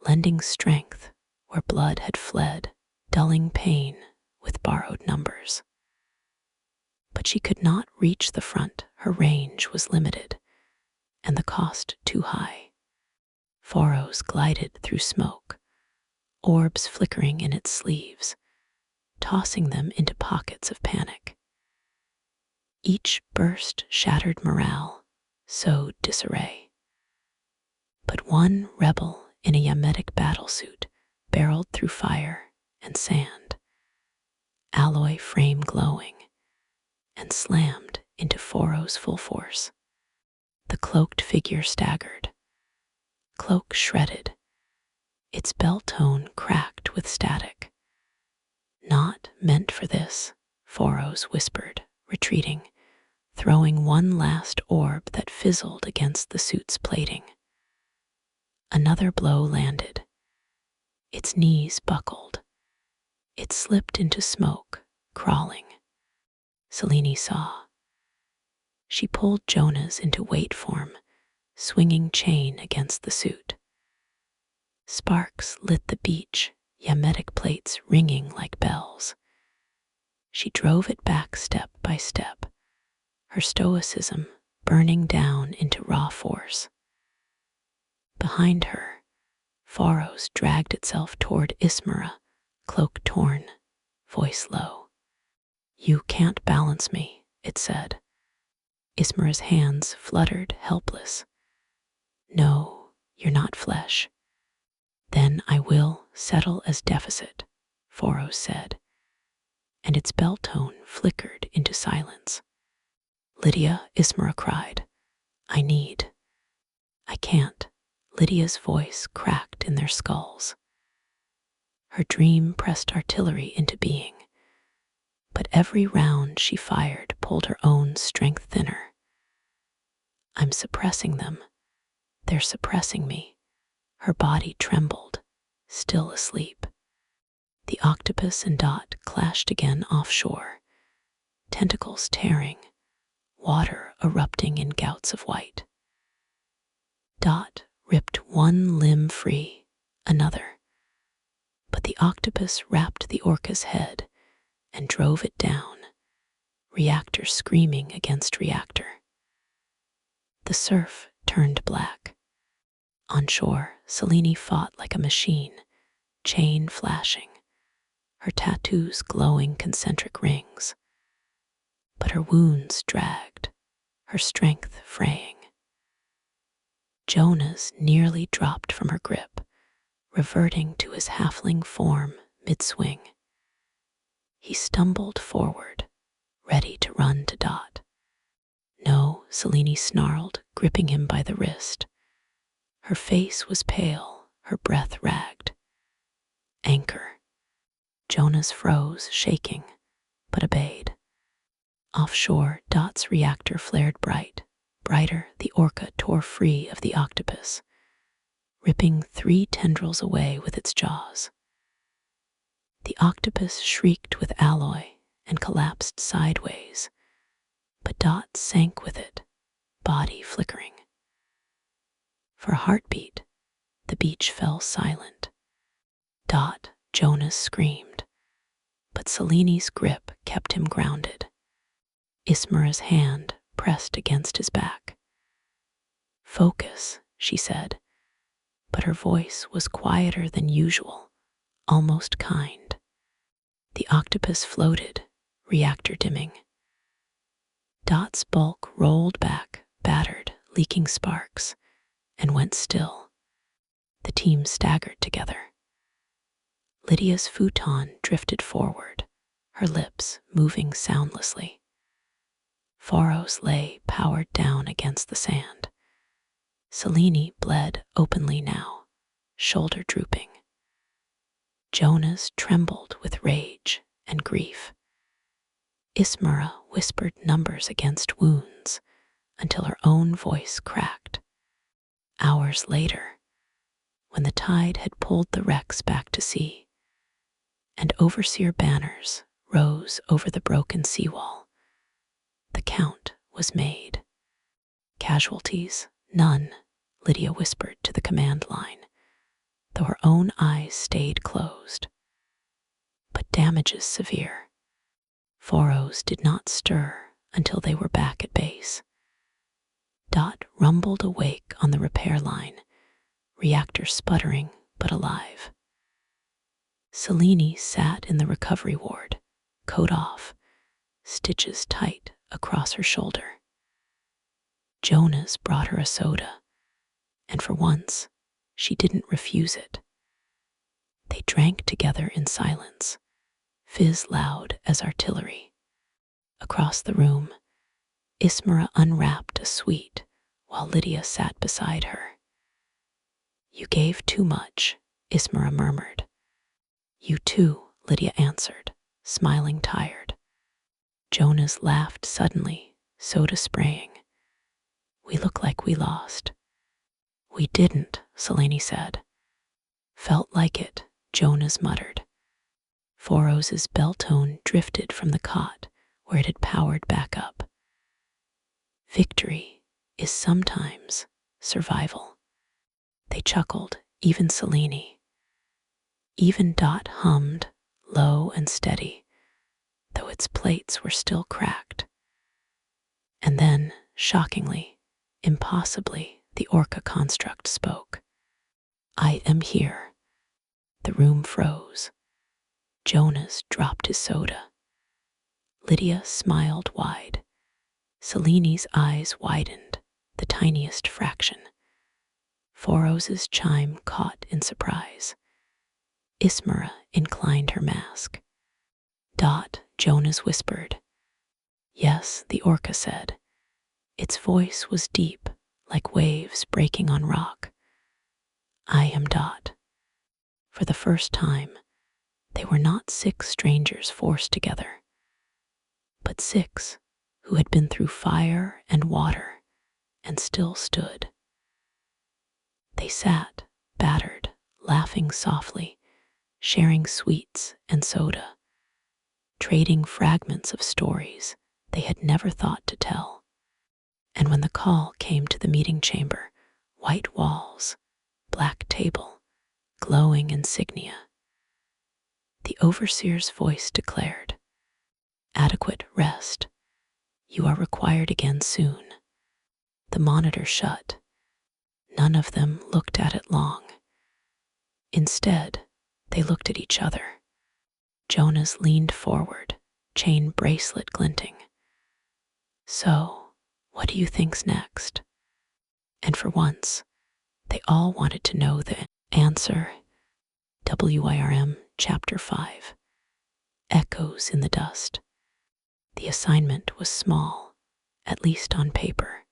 lending strength where blood had fled, dulling pain with borrowed numbers. But she could not reach the front, her range was limited, and the cost too high. Foros glided through smoke, orbs flickering in its sleeves, tossing them into pockets of panic. Each burst shattered morale, sowed disarray. But one rebel in a Yametic battlesuit barreled through fire and sand, alloy frame glowing, and slammed into Foro's full force. The cloaked figure staggered, cloak shredded, its bell tone cracked with static. Not meant for this, Foros whispered, retreating, throwing one last orb that fizzled against the suit's plating. Another blow landed. Its knees buckled. It slipped into smoke, crawling. Selene saw. She pulled Jonah's into weight form, swinging chain against the suit. Sparks lit the beach, Yametic plates ringing like bells. She drove it back step by step, her stoicism burning down into raw force. Behind her, Foros dragged itself toward Ismera, cloak torn, voice low. "You can't balance me," it said. Ismera's hands fluttered, helpless. "No, you're not flesh." "Then I will settle as deficit," Foros said, and its bell tone flickered into silence. "Lydia," Ismera cried, "I can't." Lydia's voice cracked in their skulls. Her dream pressed artillery into being, but every round she fired pulled her own strength thinner. "I'm suppressing them. They're suppressing me." Her body trembled, still asleep. The octopus and Dot clashed again offshore, tentacles tearing, water erupting in gouts of white. Dot ripped one limb free, another, but the octopus wrapped the orca's head and drove it down, reactor screaming against reactor. The surf turned black. On shore, Selene fought like a machine, chain flashing, her tattoos glowing concentric rings. But her wounds dragged, her strength fraying. Jonah's nearly dropped from her grip, reverting to his halfling form mid-swing. He stumbled forward, ready to run to Dot. "No," Selene snarled, gripping him by the wrist. Her face was pale, her breath ragged. "Anchor." Jonah's froze, shaking, but obeyed. Offshore, Dot's reactor flared brighter the orca tore free of the octopus, ripping 3 tendrils away with its jaws. The octopus shrieked with alloy and collapsed sideways, but Dot sank with it, body flickering. For a heartbeat, the beach fell silent. Dot, Jonas screamed, but Selene's grip kept him grounded. Ismera's hand pressed against his back. "Focus," she said, but her voice was quieter than usual, almost kind. The octopus floated, reactor dimming. Dot's bulk rolled back, battered, leaking sparks, and went still. The team staggered together. Lydia's futon drifted forward, her lips moving soundlessly. Foros lay powered down against the sand. Selene bled openly now, shoulder drooping. Jonas trembled with rage and grief. Ismera whispered numbers against wounds until her own voice cracked. Hours later, when the tide had pulled the wrecks back to sea, and overseer banners rose over the broken seawall. The count was made. Casualties, none, Lydia whispered to the command line, though her own eyes stayed closed. But damages severe. Foros did not stir until they were back at base. Dot rumbled awake on the repair line, reactor sputtering but alive. Selene sat in the recovery ward, coat off, stitches tight across her shoulder. Jonas brought her a soda, and for once, she didn't refuse it. They drank together in silence, fizz loud as artillery. Across the room, Ismara unwrapped a sweet while Lydia sat beside her. "You gave too much," Ismara murmured. "You too," Lydia answered, smiling tired. Jonas laughed suddenly, soda spraying. "We look like we lost." "We didn't," Selene said. "Felt like it," Jonas muttered. Foros's bell tone drifted from the cot where it had powered back up. "Victory is sometimes survival." They chuckled, even Selene. Even Dot hummed, low and steady, though its plates were still cracked. And then, shockingly, impossibly, the Orca construct spoke. "I am here." The room froze. Jonas dropped his soda. Lydia smiled wide. Selene's eyes widened, the tiniest fraction. Foros's chime caught in surprise. Ismara inclined her mask. "Dot," Jonas whispered. "Yes," the Orca said. Its voice was deep, like waves breaking on rock. "I am Dot." For the first time, they were not 6 strangers forced together, but 6 who had been through fire and water and still stood. They sat, battered, laughing softly, sharing sweets and soda, trading fragments of stories they had never thought to tell. And when the call came to the meeting chamber, white walls, black table, glowing insignia, the overseer's voice declared, "Adequate rest. You are required again soon." The monitor shut. None of them looked at it long. Instead, they looked at each other. Jonas leaned forward, chain bracelet glinting. "So, what do you think's next?" And for once, they all wanted to know the answer. WYRM Chapter 5. Echoes in the Dust. The assignment was small, at least on paper.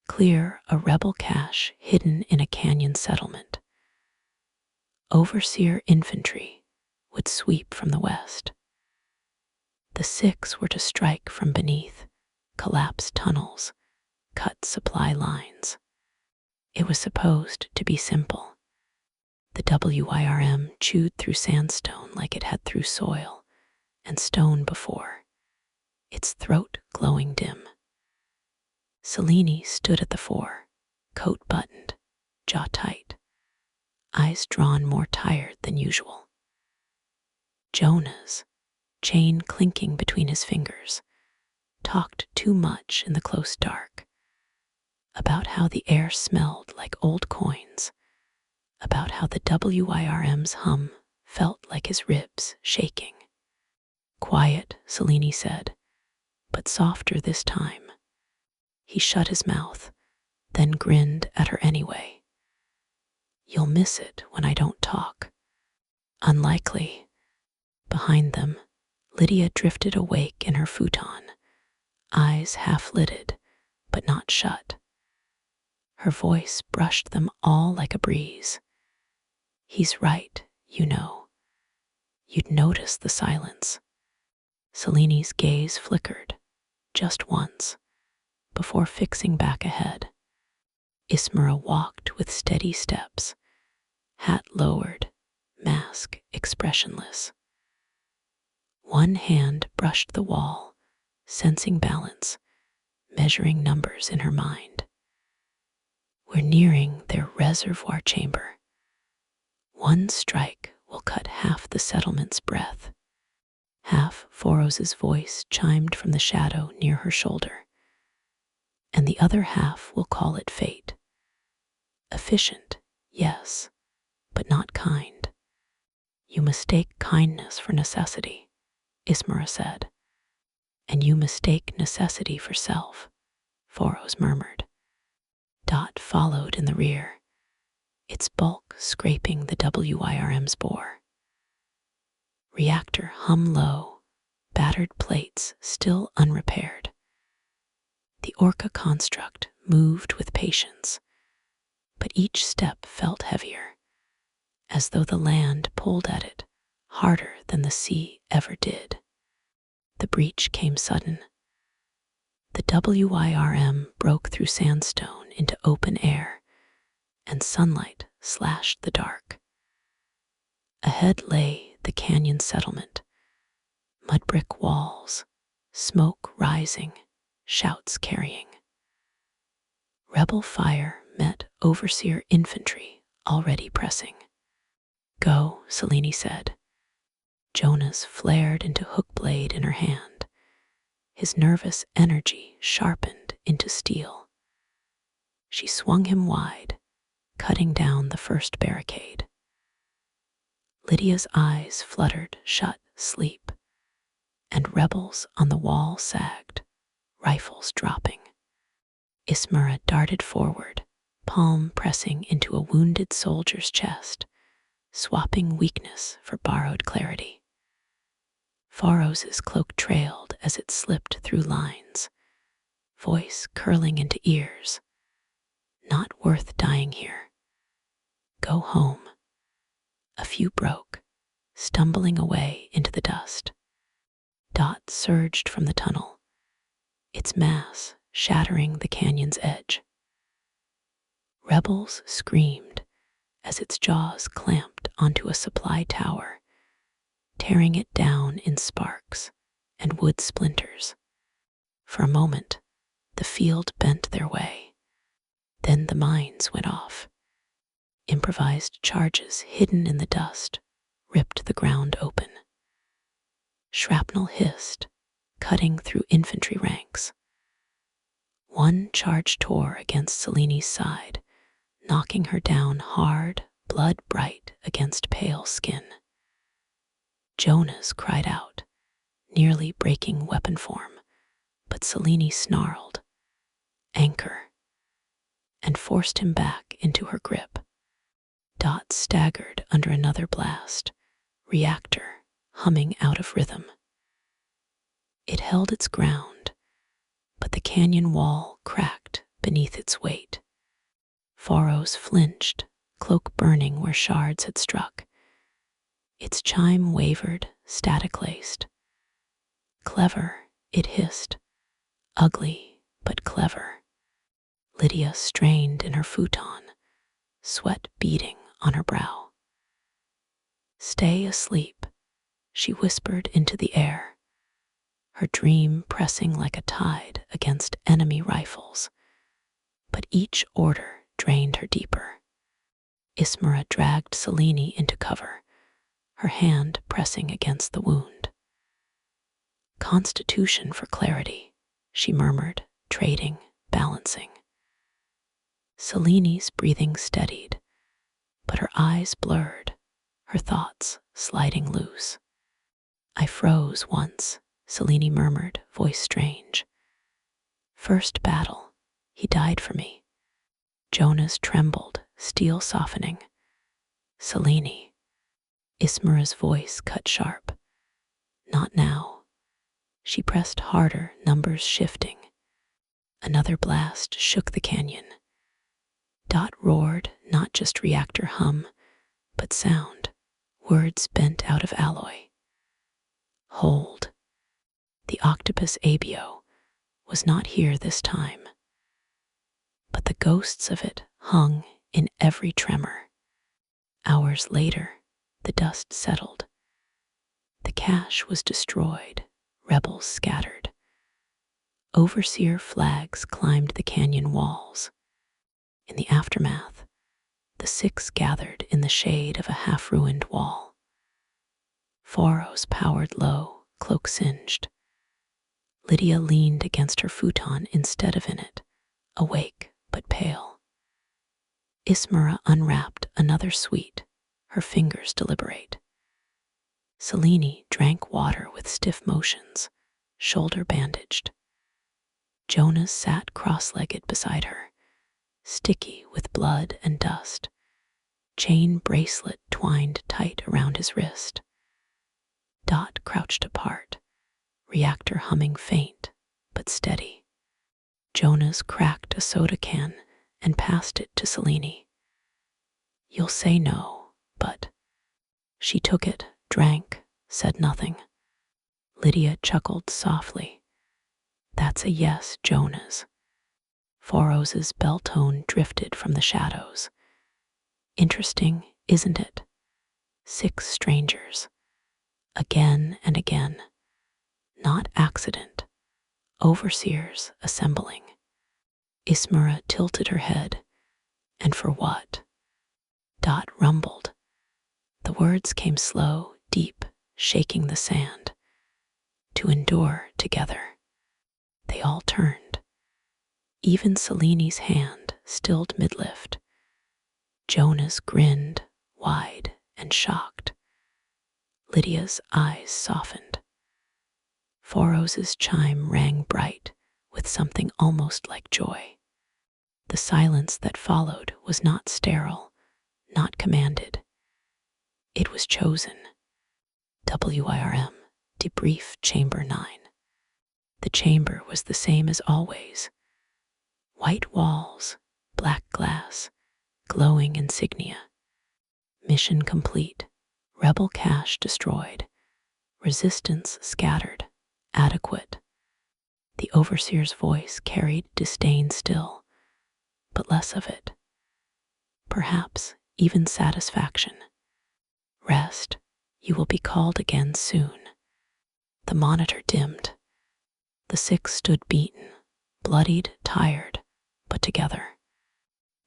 Clear a rebel cache hidden in a canyon settlement. Overseer infantry would sweep from the west. The 6 were to strike from beneath, collapse tunnels, cut supply lines. It was supposed to be simple. The WYRM chewed through sandstone like it had through soil and stone before, its throat glowing dim. Selene stood at the fore, coat buttoned, jaw tight, eyes drawn more tired than usual. Jonas, chain clinking between his fingers, talked too much in the close dark, about how the air smelled like old coins, about how the WYRM's hum felt like his ribs shaking. "Quiet," Selene said, but softer this time. He shut his mouth, then grinned at her anyway. "You'll miss it when I don't talk." "Unlikely." Behind them, Lydia drifted awake in her futon, eyes half-lidded, but not shut. Her voice brushed them all like a breeze. "He's right, you know. You'd notice the silence." Selene's gaze flickered, just once, before fixing back ahead. Ismara walked with steady steps, hat lowered, mask expressionless. One hand brushed the wall, sensing balance, measuring numbers in her mind. We're nearing their reservoir chamber. One strike will cut half the settlement's breath. Half Foros's voice chimed from the shadow near her shoulder, and the other half will call it fate. Efficient, yes, but not kind. You mistake kindness for necessity, Ismara said. And you mistake necessity for self, Foros murmured. Dot followed in the rear, its bulk scraping the WYRM's bore. Reactor hum low, battered plates still unrepaired. The Orca construct moved with patience, but each step felt heavier, as though the land pulled at it harder than the sea ever did. The breach came sudden. The WYRM broke through sandstone into open air, and sunlight slashed the dark. Ahead lay the canyon settlement, mud brick walls, smoke rising, shouts carrying. Rebel fire met overseer infantry already pressing. Go, Selene said. Jonas flared into hook blade in her hand, his nervous energy sharpened into steel. She swung him wide, cutting down the first barricade. Lydia's eyes fluttered shut sleep, and rebels on the wall sagged, rifles dropping. Ismara darted forward, palm pressing into a wounded soldier's chest, swapping weakness for borrowed clarity. Foros's cloak trailed as it slipped through lines, voice curling into ears. Not worth dying here. Go home. A few broke, stumbling away into the dust. Dot surged from the tunnel, its mass shattering the canyon's edge. Rebels screamed as its jaws clamped onto a supply tower, tearing it down in sparks and wood splinters. For a moment, the field bent their way. Then the mines went off. Improvised charges hidden in the dust ripped the ground open. Shrapnel hissed, cutting through infantry ranks. One charge tore against Selene's side, knocking her down hard, blood bright against pale skin. Jonas cried out, nearly breaking weapon form, but Selene snarled, "Anchor," and forced him back into her grip. Dot staggered under another blast, reactor humming out of rhythm. It held its ground, but the canyon wall cracked beneath its weight. Foros flinched, cloak burning where shards had struck. Its chime wavered, static-laced. Clever, it hissed. Ugly, but clever. Lydia strained in her futon, sweat beading on her brow. Stay asleep, she whispered into the air, her dream pressing like a tide against enemy rifles. But each order drained her deeper. Ismara dragged Selene into cover, her hand pressing against the wound. Constitution for clarity, she murmured, trading, balancing. Selene's breathing steadied, but her eyes blurred, her thoughts sliding loose. I froze once, Selene murmured, voice strange. First battle, he died for me. Jonas trembled, steel softening. Selene. Ismara's voice cut sharp. Not now. She pressed harder, numbers shifting. Another blast shook the canyon. Dot roared, not just reactor hum, but sound, words bent out of alloy. Hold. The octopus abio was not here this time, but the ghosts of it hung in every tremor. Hours later, the dust settled. The cache was destroyed, rebels scattered. Overseer flags climbed the canyon walls. In the aftermath, the 6 gathered in the shade of a half-ruined wall. Phoros powered low, cloak singed. Lydia leaned against her futon instead of in it, awake but pale. Ismera unwrapped another sweet, her fingers deliberate. Selene drank water with stiff motions, shoulder bandaged. Jonas sat cross-legged beside her, sticky with blood and dust, chain bracelet twined tight around his wrist. Dot crouched apart, reactor humming faint but steady. Jonas cracked a soda can and passed it to Selene. "You'll say no, but..." She took it, drank, said nothing. Lydia chuckled softly. "That's a yes, Jonas." Phoros's bell tone drifted from the shadows. "Interesting, isn't it? 6 strangers. Again and again. Not accident. Overseers assembling." Ismera tilted her head. "And for what?" Dot rumbled. The words came slow, deep, shaking the sand. "To endure together." They all turned. Even Selene's hand stilled midlift. Jonas grinned, wide and shocked. Lydia's eyes softened. Phoros's chime rang bright with something almost like joy. The silence that followed was not sterile, not commanded. It was chosen. WYRM, Debrief Chamber 9. The chamber was the same as always. White walls, black glass, glowing insignia. Mission complete. Rebel cache destroyed. Resistance scattered. Adequate. The overseer's voice carried disdain still, but less of it. Perhaps even satisfaction. "Rest. You will be called again soon." The monitor dimmed. The 6 stood beaten, bloodied, tired, but together.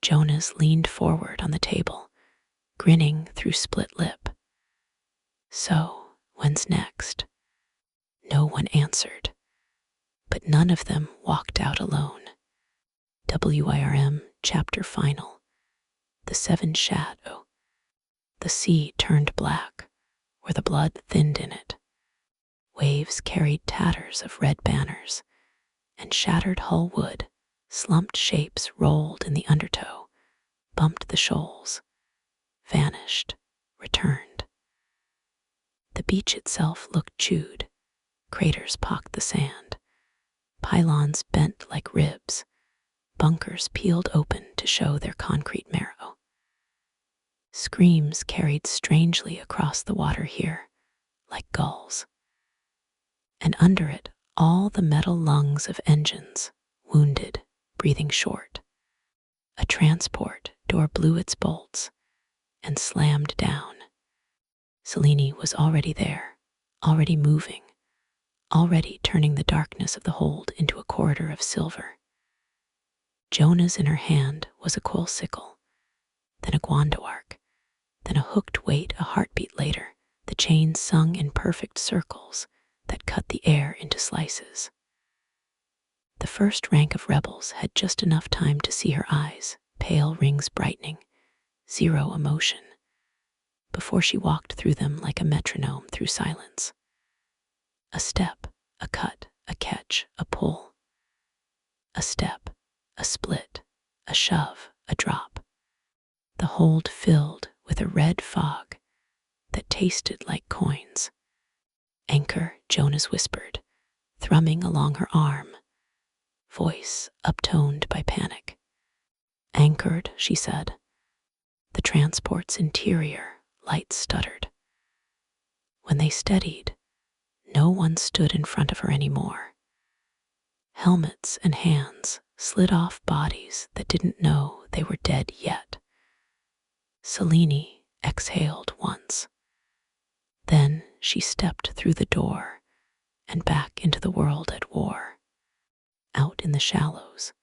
Jonas leaned forward on the table, grinning through split lip. "So, when's next?" No one answered, but none of them walked out alone. WYRM chapter final. The 7 shadow. The sea turned black, where the blood thinned in it. Waves carried tatters of red banners, and shattered hull wood, slumped shapes rolled in the undertow, bumped the shoals, vanished, returned. The beach itself looked chewed. Craters pocked the sand. Pylons bent like ribs. Bunkers peeled open to show their concrete marrow. Screams carried strangely across the water here, like gulls. And under it, all the metal lungs of engines, wounded, breathing short. A transport door blew its bolts and slammed down. Selene was already there, already moving, already turning the darkness of the hold into a corridor of silver. Jonas in her hand was a coal sickle, then a guandoarc, then a hooked weight a heartbeat later. The chain sung in perfect circles that cut the air into slices. The first rank of rebels had just enough time to see her eyes, pale rings brightening, 0 emotion, before she walked through them like a metronome through silence. A step, a cut, a catch, a pull. A step, a split, a shove, a drop. The hold filled with a red fog that tasted like coins. "Anchor," Jonas whispered, thrumming along her arm, voice uptoned by panic. "Anchored," she said. The transport's interior lights stuttered. When they steadied, no one stood in front of her anymore. Helmets and hands slid off bodies that didn't know they were dead yet. Selene exhaled once. Then she stepped through the door and back into the world at war. Out in the shallows,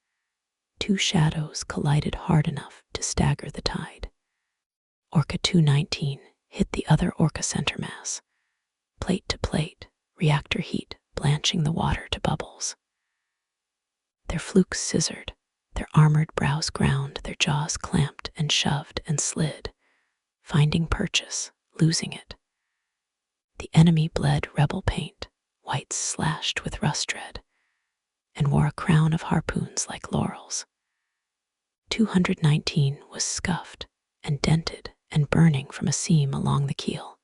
two shadows collided hard enough to stagger the tide. Orca 219 hit the other Orca center mass, plate to plate, reactor heat blanching the water to bubbles. Their flukes scissored, their armored brows ground, their jaws clamped and shoved and slid, finding purchase, losing it. The enemy bled rebel paint, whites slashed with rust red, and wore a crown of harpoons like laurels. 219 was scuffed and dented and burning from a seam along the keel.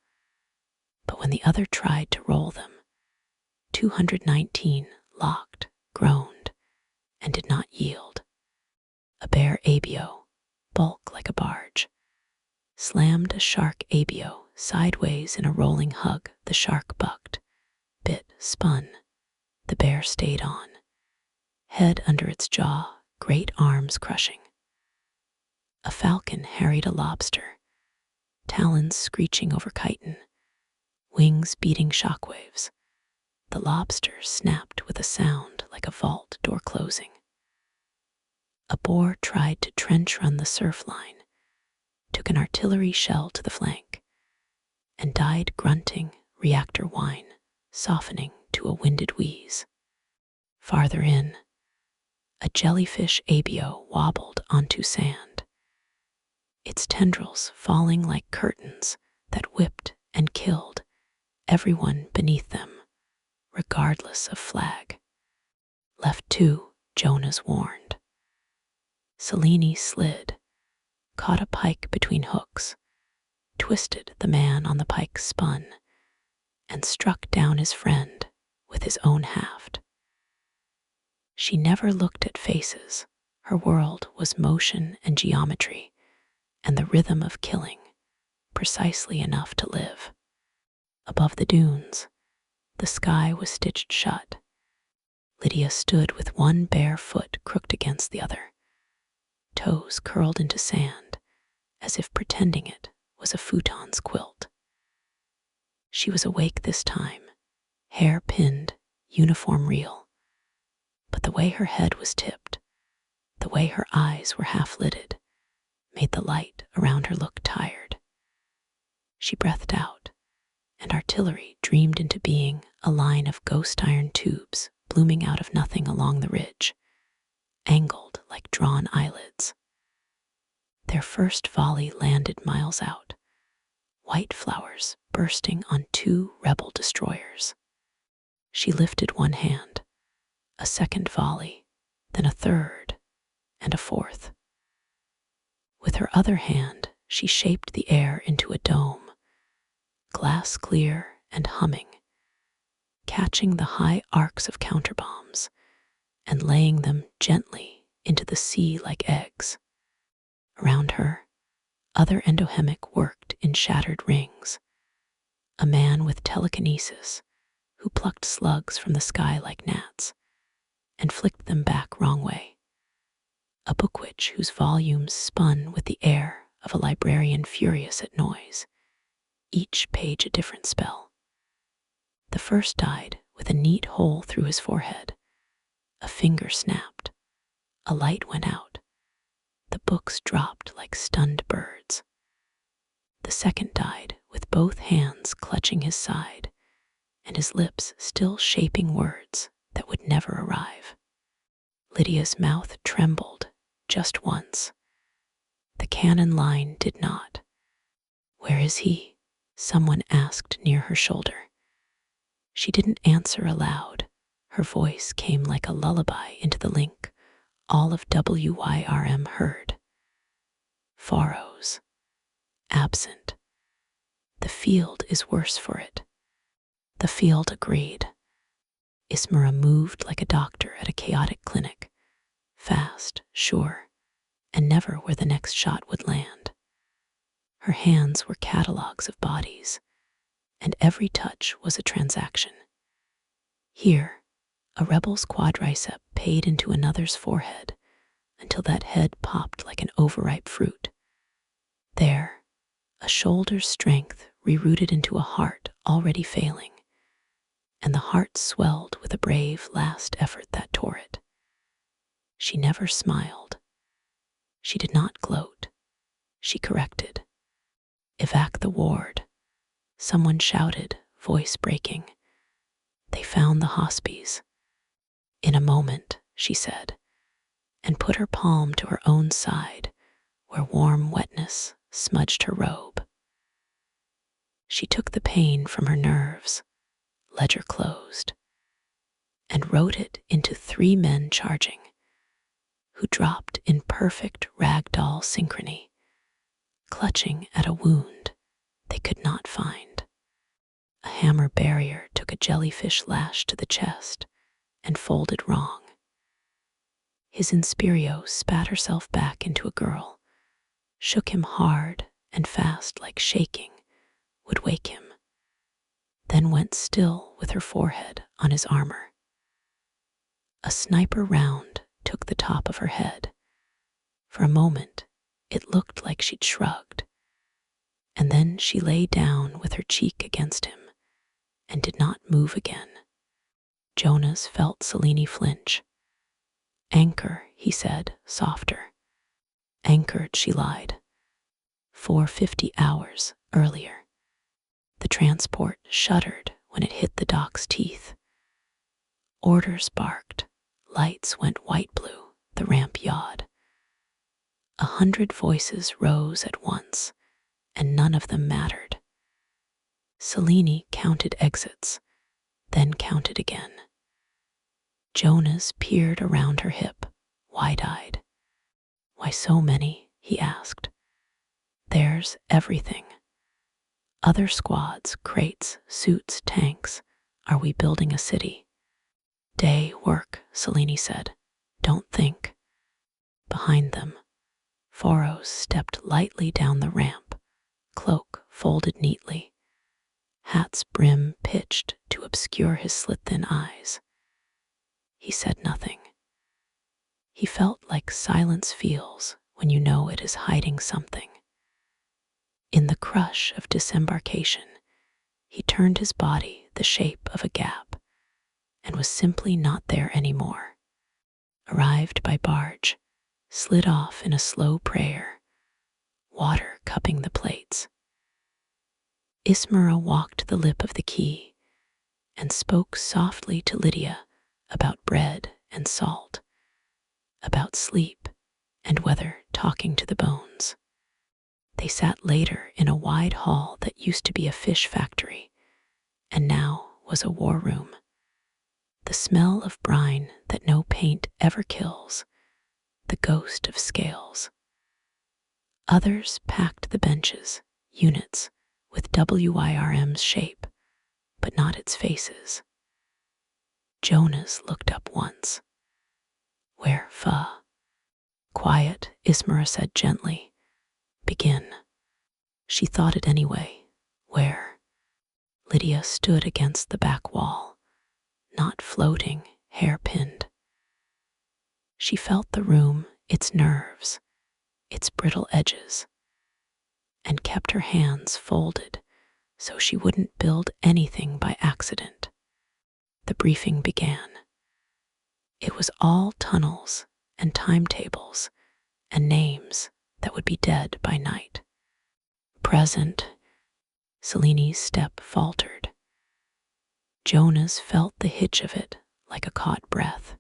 But when the other tried to roll them, 219 locked, groaned, and did not yield. A bare ABO, bulk like a barge, slammed a shark ABO sideways in a rolling hug. The shark bucked, bit, spun. The bear stayed on, head under its jaw, great arms crushing. A falcon harried a lobster, talons screeching over chitin, wings beating shockwaves. The lobster snapped with a sound like a vault door closing. A boar tried to trench run the surf line, took an artillery shell to the flank, and died grunting reactor whine, softening to a winded wheeze. Farther in, a jellyfish ABO wobbled onto sand, its tendrils falling like curtains that whipped and killed everyone beneath them, regardless of flag. Left two, Jonah's warned. Selene slid, caught a pike between hooks, twisted the man on the pike spun, and struck down his friend with his own haft. She never looked at faces. Her world was motion and geometry, and the rhythm of killing, precisely enough to live. Above the dunes, the sky was stitched shut. Lydia stood with one bare foot crooked against the other, toes curled into sand, as if pretending it was a futon's quilt. She was awake this time, hair pinned, uniform real, but the way her head was tipped, the way her eyes were half-lidded, made the light around her look tired. She breathed out, and artillery dreamed into being, a line of ghost iron tubes blooming out of nothing along the ridge, angled like drawn eyelids. Their first volley landed miles out, white flowers bursting on two rebel destroyers. She lifted one hand, a second volley, then a third, and a fourth. With her other hand, she shaped the air into a dome, glass clear and humming, catching the high arcs of counterbombs and laying them gently into the sea like eggs. Around her, other endohemic worked in shattered rings, a man with telekinesis who plucked slugs from the sky like gnats and flicked them back wrong way, a bookwitch whose volumes spun with the air of a librarian furious at noise, each page a different spell. The first died with a neat hole through his forehead. A finger snapped, a light went out, the books dropped like stunned birds. The second died with both hands clutching his side, and his lips still shaping words that would never arrive. Lydia's mouth trembled just once. The cannon line did not. "Where is he?" someone asked near her shoulder. She didn't answer aloud. Her voice came like a lullaby into the link all of WYRM heard. Faroes. Absent. The field is worse for it. The field agreed. Ismara moved like a doctor at a chaotic clinic, fast, sure, and never where the next shot would land. Her hands were catalogs of bodies, and every touch was a transaction. Here, a rebel's quadricep paid into another's forehead until that head popped like an overripe fruit. There, a shoulder's strength rerouted into a heart already failing, and the heart swelled with a brave last effort that tore it. She never smiled. She did not gloat. She corrected. "Evac the ward," someone shouted, voice breaking. "They found the hospice." "In a moment," she said, and put her palm to her own side, where warm wetness smudged her robe. She took the pain from her nerves, ledger closed, and wrote it into 3 men charging, who dropped in perfect ragdoll synchrony, clutching at a wound they could not find. A hammer barrier took a jellyfish lash to the chest and folded wrong. His Inspirio spat herself back into a girl, shook him hard and fast like shaking would wake him, then went still with her forehead on his armor. A sniper round took the top of her head. For a moment, it looked like she'd shrugged, and then she lay down with her cheek against him and did not move again. Jonas felt Selene flinch. "Anchor," he said, softer. "Anchored," she lied. 450 hours earlier. The transport shuddered when it hit the dock's teeth. Orders barked. Lights went white-blue. The ramp yawed. 100 voices rose at once, and none of them mattered. Selene counted exits, then counted again. Jonas peered around her hip, wide-eyed. "Why so many?" he asked. "There's everything. Other squads, crates, suits, tanks. Are we building a city?" "Day work," Selene said. "Don't think." Behind them, Foros stepped lightly down the ramp, cloak folded neatly, hat's brim pitched to obscure his slit-thin eyes. He said nothing. He felt like silence feels when you know it is hiding something. In the crush of disembarkation, he turned his body the shape of a gap and was simply not there anymore. Arrived by barge, slid off in a slow prayer, water cupping the plates. Ismera walked the lip of the quay and spoke softly to Lydia about bread and salt, about sleep and whether talking to the bones. They sat later in a wide hall that used to be a fish factory and now was a war room. The smell of brine that no paint ever kills, the ghost of scales. Others packed the benches, units, with WYRM's shape, but not its faces. Jonas looked up once. "Where, Fa?" "Quiet," Ismera said gently. "Begin." She thought it anyway. "Where?" Lydia stood against the back wall, not floating, hair-pinned. She felt the room, its nerves, its brittle edges, and kept her hands folded so she wouldn't build anything by accident. The briefing began. It was all tunnels and timetables and names that would be dead by night. "Present." Selene's step faltered. Jonas felt the hitch of it like a caught breath.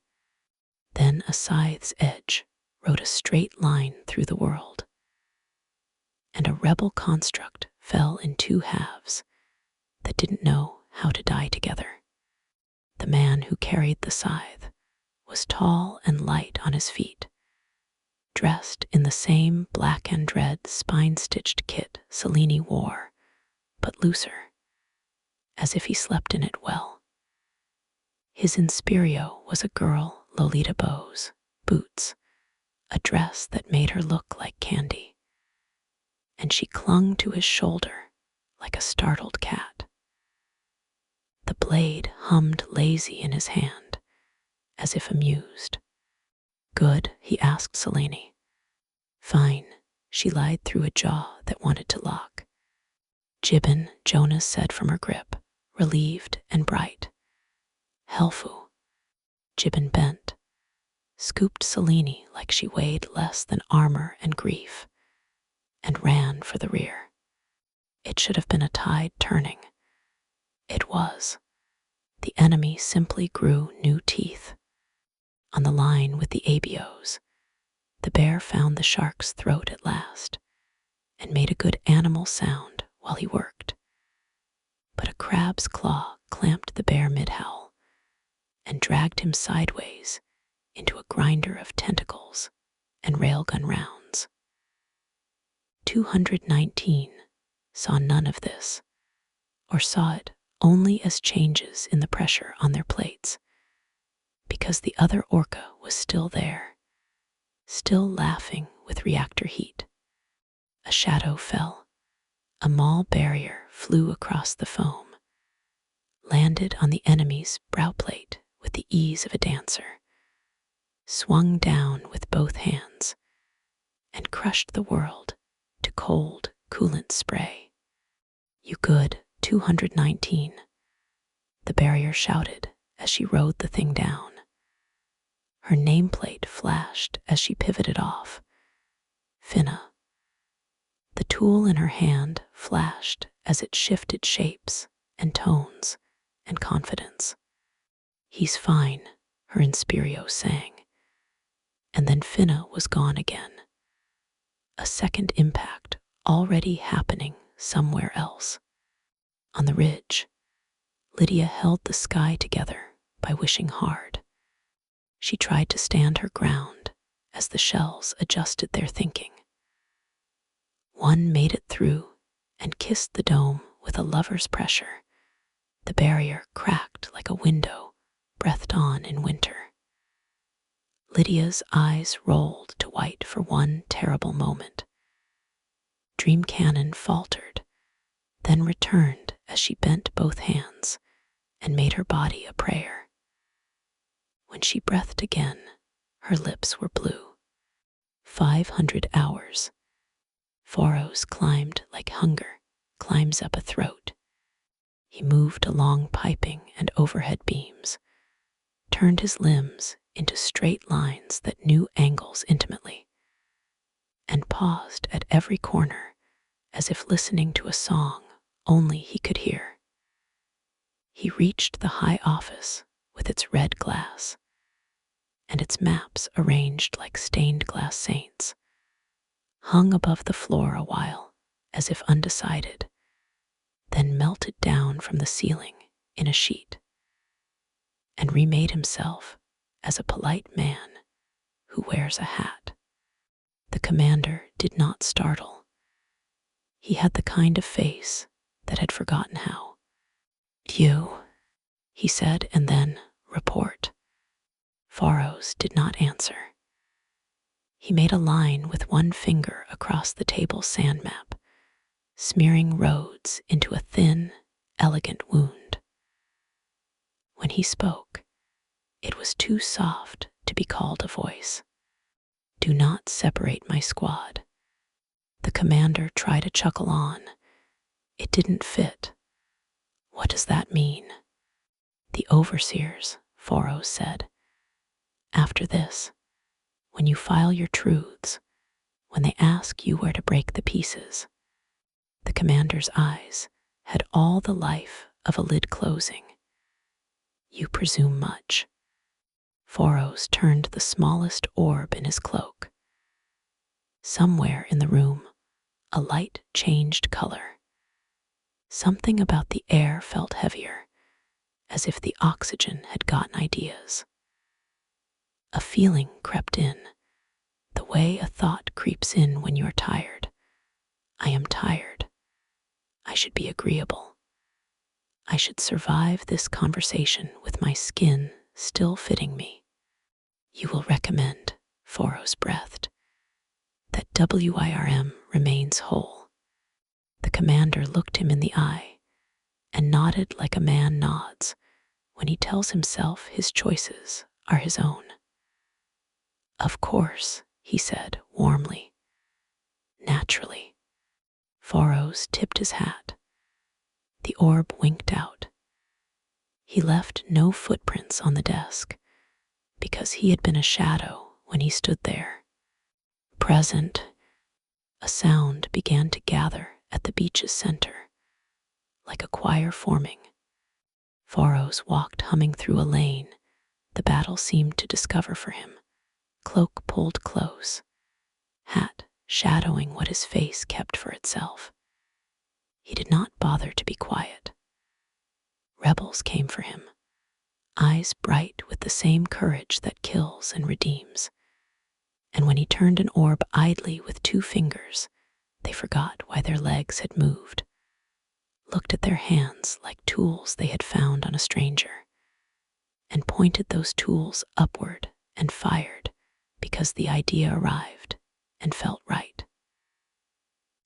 Then a scythe's edge wrote a straight line through the world, and a rebel construct fell in 2 halves that didn't know how to die together. The man who carried the scythe was tall and light on his feet, dressed in the same black and red spine-stitched kit Selene wore, but looser, as if he slept in it well. His Inspirio was a girl Lolita bows, boots, a dress that made her look like candy, and she clung to his shoulder like a startled cat. The blade hummed lazy in his hand, as if amused. "Good?" he asked Selene. "Fine." She lied through a jaw that wanted to lock. Gibbon, Jonas said from her grip, relieved and bright. Helfu. Gibbon bent, scooped Selene like she weighed less than armor and grief, and ran for the rear. It should have been a tide turning. It was. The enemy simply grew new teeth. On the line with the ABOs, the bear found the shark's throat at last, and made a good animal sound while he worked. But a crab's claw clamped the bear mid-howl and dragged him sideways into a grinder of tentacles and railgun rounds. 219 saw none of this, or saw it only as changes in the pressure on their plates, because the other orca was still there, still laughing with reactor heat. A shadow fell. A maul barrier flew across the foam, landed on the enemy's brow plate with the ease of a dancer, swung down with both hands, and crushed the world to cold coolant spray. You good, 219, the barrier shouted as she rode the thing down. Her nameplate flashed as she pivoted off. Finna. The tool in her hand flashed as it shifted shapes and tones and confidence. He's fine, her Inspirio sang. And then Finna was gone again. A second impact already happening somewhere else. On the ridge, Lydia held the sky together by wishing hard. She tried to stand her ground as the shells adjusted their thinking. One made it through and kissed the dome with a lover's pressure. The barrier cracked like a window breathed on in winter. Lydia's eyes rolled to white for one terrible moment. Dream Cannon faltered, then returned as she bent both hands and made her body a prayer. When she breathed again, her lips were blue. 500 hours. Furrows climbed like hunger climbs up a throat. He moved along piping and overhead beams, turned his limbs into straight lines that knew angles intimately, and paused at every corner as if listening to a song only he could hear. He reached the high office with its red glass and its maps arranged like stained glass saints, hung above the floor a while as if undecided, then melted down from the ceiling in a sheet, and remade himself as a polite man who wears a hat. The commander did not startle. He had the kind of face that had forgotten how. You, he said, and then, report. Furrows did not answer. He made a line with one finger across the table's sand map, smearing roads into a thin, elegant wound. When he spoke, it was too soft to be called a voice. Do not separate my squad. The commander tried to chuckle on. It didn't fit. What does that mean? The overseers, Furrows said. After this, when you file your truths, when they ask you where to break the pieces, the commander's eyes had all the life of a lid closing. You presume much. Furrows turned the smallest orb in his cloak. Somewhere in the room, a light changed color. Something about the air felt heavier, as if the oxygen had gotten ideas. A feeling crept in, the way a thought creeps in when you're tired. I am tired. I should be agreeable. I should survive this conversation with my skin still fitting me. You will recommend, Furrows breathed, that WYRM remains whole. The commander looked him in the eye and nodded like a man nods when he tells himself his choices are his own. Of course, he said warmly. Naturally. Furrows tipped his hat. The orb winked out. He left no footprints on the desk because he had been a shadow when he stood there. Present, a sound began to gather at the beach's center, like a choir forming. Foros walked humming through a lane the battle seemed to discover for him, cloak pulled close, hat shadowing what his face kept for itself. He did not bother to be quiet. Rebels came for him, eyes bright with the same courage that kills and redeems. And when he turned an orb idly with 2 fingers, they forgot why their legs had moved, looked at their hands like tools they had found on a stranger, and pointed those tools upward and fired because the idea arrived and felt right.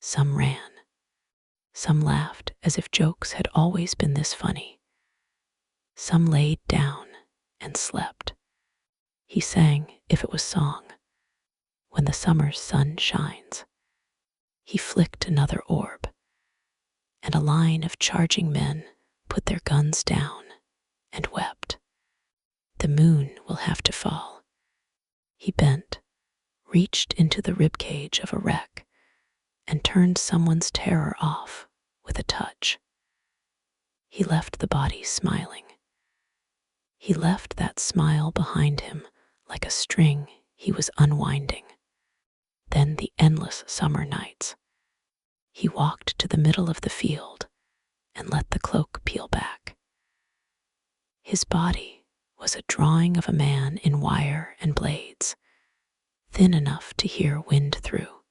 Some ran. Some laughed as if jokes had always been this funny. Some laid down and slept. He sang, if it was song, when the summer's sun shines. He flicked another orb, and a line of charging men put their guns down and wept. The moon will have to fall. He bent, reached into the ribcage of a wreck, and turned someone's terror off with a touch. He left the body smiling. He left that smile behind him like a string he was unwinding. Then the endless summer nights. He walked to the middle of the field and let the cloak peel back. His body was a drawing of a man in wire and blades, thin enough to hear wind through.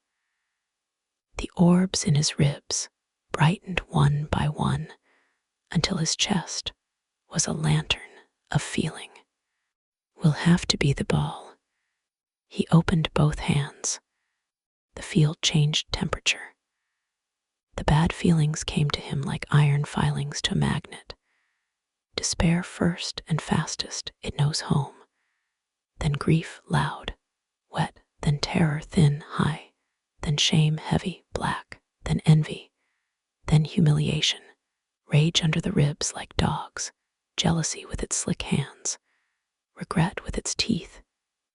The orbs in his ribs brightened one by one until his chest was a lantern of feeling. Will have to be the ball. He opened both hands. The field changed temperature. The bad feelings came to him like iron filings to a magnet. Despair first and fastest, it knows home. Then grief loud, wet, then terror thin, high, then shame heavy, black, then envy, then humiliation, rage under the ribs like dogs, jealousy with its slick hands, regret with its teeth,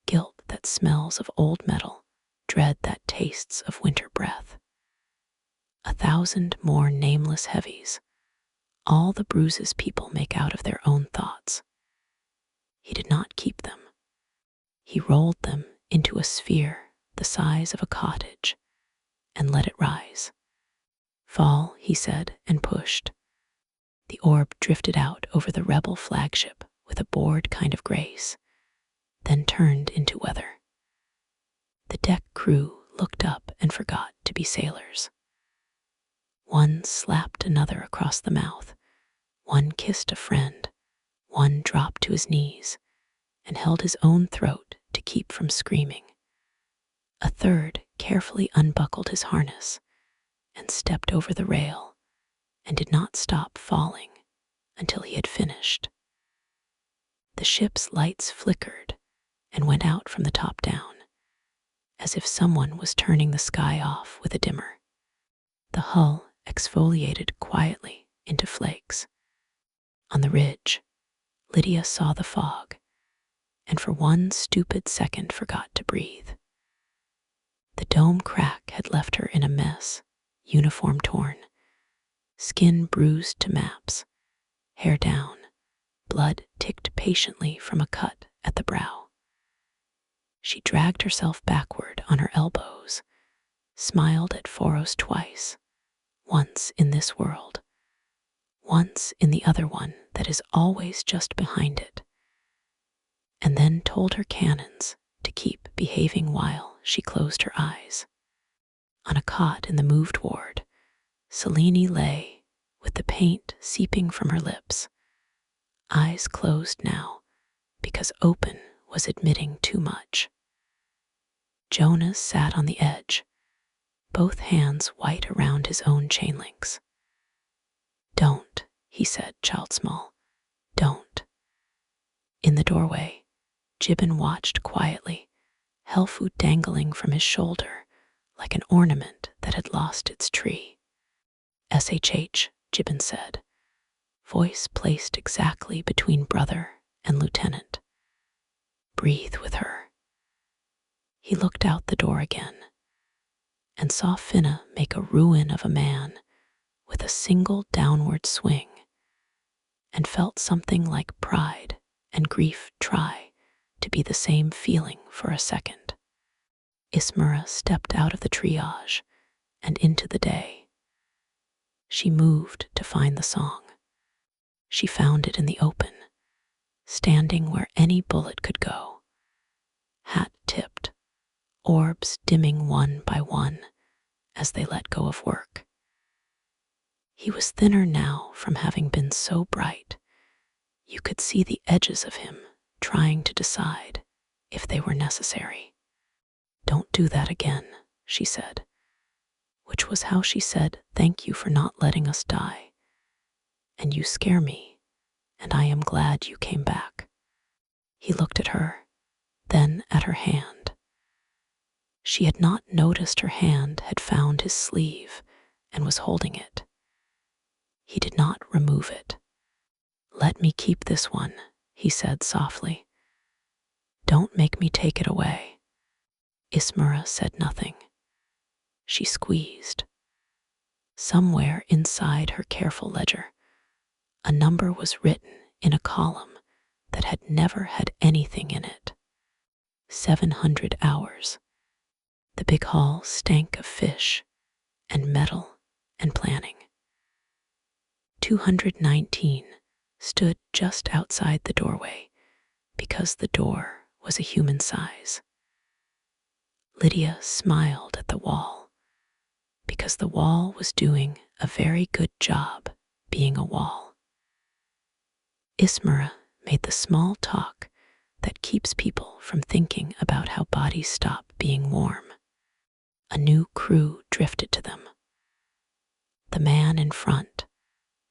guilt that smells of old metal, dread that tastes of winter breath. 1,000 more nameless heavies, all the bruises people make out of their own thoughts. He did not keep them. He rolled them into a sphere the size of a cottage and let it rise. Fall, he said, and pushed. The orb drifted out over the rebel flagship with a bored kind of grace, then turned into weather. The deck crew looked up and forgot to be sailors. One slapped another across the mouth, one kissed a friend, one dropped to his knees and held his own throat to keep from screaming. A third carefully unbuckled his harness and stepped over the rail and did not stop falling until he had finished. The ship's lights flickered and went out from the top down, as if someone was turning the sky off with a dimmer. The hull exfoliated quietly into flakes. On the ridge, Lydia saw the fog, and for one stupid second forgot to breathe. The dome crack had left her in a mess, uniform torn, skin bruised to maps, hair down, blood ticked patiently from a cut at the brow. She dragged herself backward on her elbows, smiled at Foros twice, once in this world, once in the other one that is always just behind it, and then told her cannons to keep behaving while she closed her eyes. On a cot in the moved ward, Selene lay with the paint seeping from her lips, eyes closed now because open was admitting too much. Jonas sat on the edge, both hands white around his own chain links. Don't, he said, child small, don't. In the doorway, Gibbon watched quietly, Hellfood dangling from his shoulder like an ornament that had lost its tree. SHH, Gibbon said, voice placed exactly between brother and lieutenant. Breathe with her. He looked out the door again and saw Finna make a ruin of a man with a single downward swing, and felt something like pride and grief try to be the same feeling for a second. Ismera stepped out of the triage and into the day. She moved to find the song. She found it in the open, standing where any bullet could go. Hat tipped, orbs dimming one by one as they let go of work. He was thinner now from having been so bright. You could see the edges of him trying to decide if they were necessary. Don't do that again, she said, which was how she said thank you for not letting us die. And you scare me, and I am glad you came back. He looked at her, then at her hand. She had not noticed her hand had found his sleeve and was holding it. He did not remove it. Let me keep this one, he said softly. Don't make me take it away. Ismera said nothing. She squeezed. Somewhere inside her careful ledger, a number was written in a column that had never had anything in it. 700 hours. The big hall stank of fish and metal and planning. 219 stood just outside the doorway because the door was a human size. Lydia smiled at the wall because the wall was doing a very good job being a wall. Ismera made the small talk that keeps people from thinking about how bodies stop being warm. A new crew drifted to them. The man in front,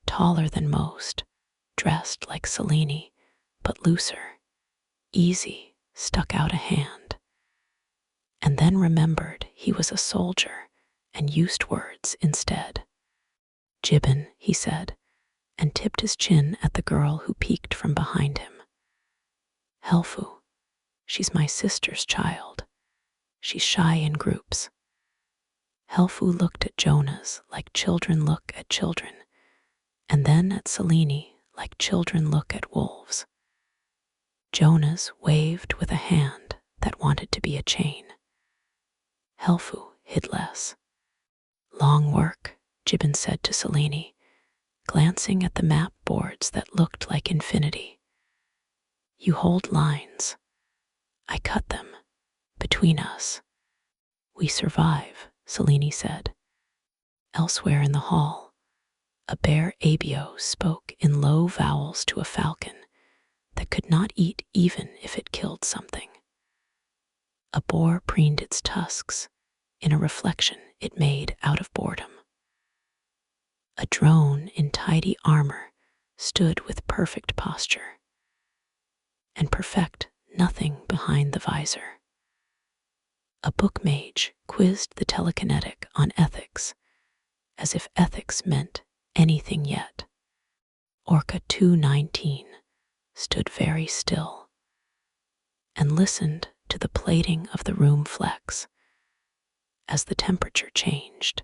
taller than most, dressed like Selene, but looser, easy, stuck out a hand, and then remembered he was a soldier and used words instead. Gibbon, he said, and tipped his chin at the girl who peeked from behind him. Helfu, she's my sister's child. She's shy in groups. Helfu looked at Jonas like children look at children, and then at Selene like children look at wolves. Jonas waved with a hand that wanted to be a chain. Helfu hid less. Long work, Gibbon said to Selene, glancing at the map boards that looked like infinity. You hold lines. I cut them. Between us. We survive, Selene said. Elsewhere in the hall, a bear abio spoke in low vowels to a falcon that could not eat even if it killed something. A boar preened its tusks in a reflection it made out of boredom. A drone in tidy armor stood with perfect posture, and perfect nothing behind the visor. A book mage quizzed the telekinetic on ethics, as if ethics meant anything yet. Orca 219 stood very still and listened to the plating of the room flex as the temperature changed,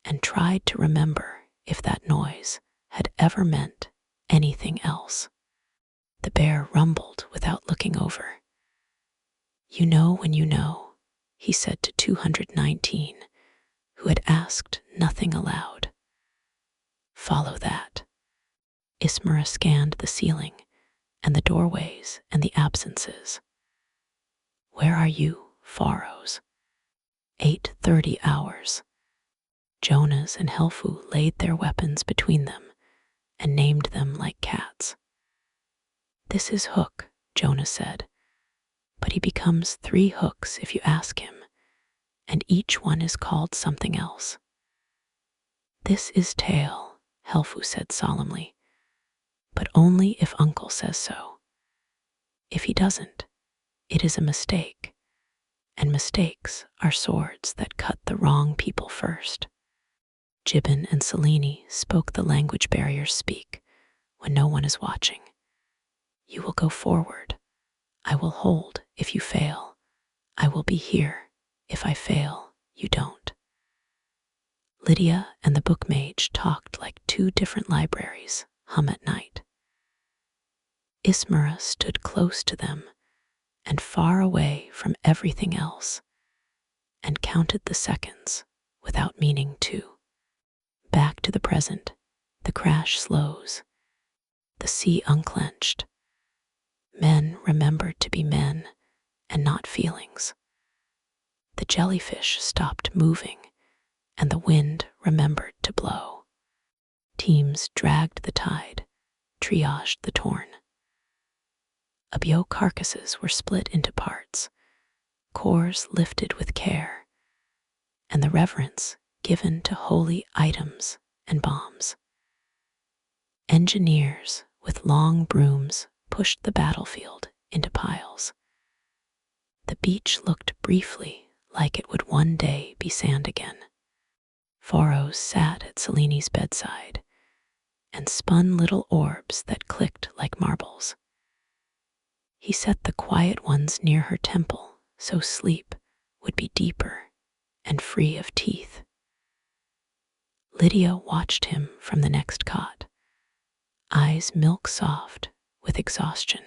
and tried to remember if that noise had ever meant anything else. The bear rumbled without looking over. You know when you know, he said to 219, who had asked nothing aloud. Follow that. Ismera scanned the ceiling and the doorways and the absences. Where are you, Faros? 8:30 hours. Jonas and Helfu laid their weapons between them and named them like cats. This is Hook, Jonas said, but he becomes 3 hooks if you ask him, and each one is called something else. This is Tail, Helfu said solemnly, but only if Uncle says so. If he doesn't, it is a mistake, and mistakes are swords that cut the wrong people first. Gibbon and Selene spoke the language barriers speak when no one is watching. You will go forward. I will hold if you fail. I will be here. If I fail, you don't. Lydia and the book mage talked like two different libraries hum at night. Ismera stood close to them and far away from everything else, and counted the seconds without meaning to. Back to the present, the crash slows, the sea unclenched. Men remembered to be men and not feelings. The jellyfish stopped moving, and the wind remembered to blow. Teams dragged the tide, triaged the torn. Abio carcasses were split into parts, cores lifted with care, and the reverence given to holy items and bombs. Engineers with long brooms pushed the battlefield into piles. The beach looked briefly like it would one day be sand again. Phoros sat at Selene's bedside and spun little orbs that clicked like marbles. He set the quiet ones near her temple so sleep would be deeper and free of teeth. Lydia watched him from the next cot, eyes milk soft with exhaustion.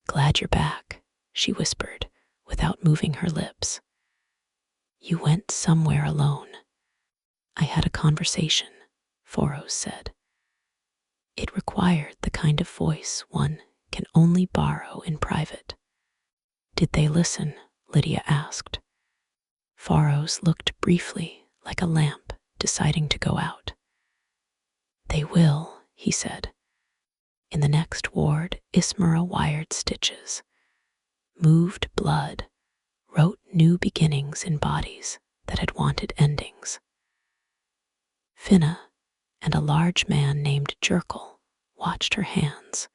Glad you're back, she whispered without moving her lips. You went somewhere alone. I had a conversation, Phoros said. It required the kind of voice one can only borrow in private. Did they listen? Lydia asked. Phoros looked briefly like a lamp deciding to go out. They will, he said. In the next ward, Ismera wired stitches, moved blood, wrote new beginnings in bodies that had wanted endings. Finna and a large man named Jerkel watched her hands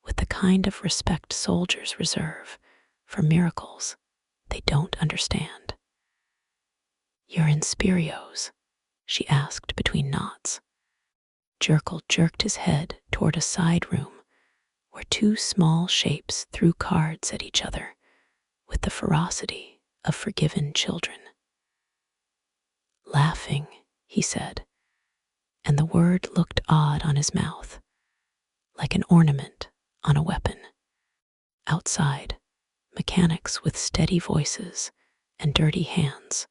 with the kind of respect soldiers reserve for miracles they don't understand. You're in Spirios, she asked between knots. Jerkel jerked his head toward a side room where two small shapes threw cards at each other with the ferocity of forgiven children. Laughing, he said, and the word looked odd on his mouth, like an ornament on a weapon. Outside, mechanics with steady voices and dirty hands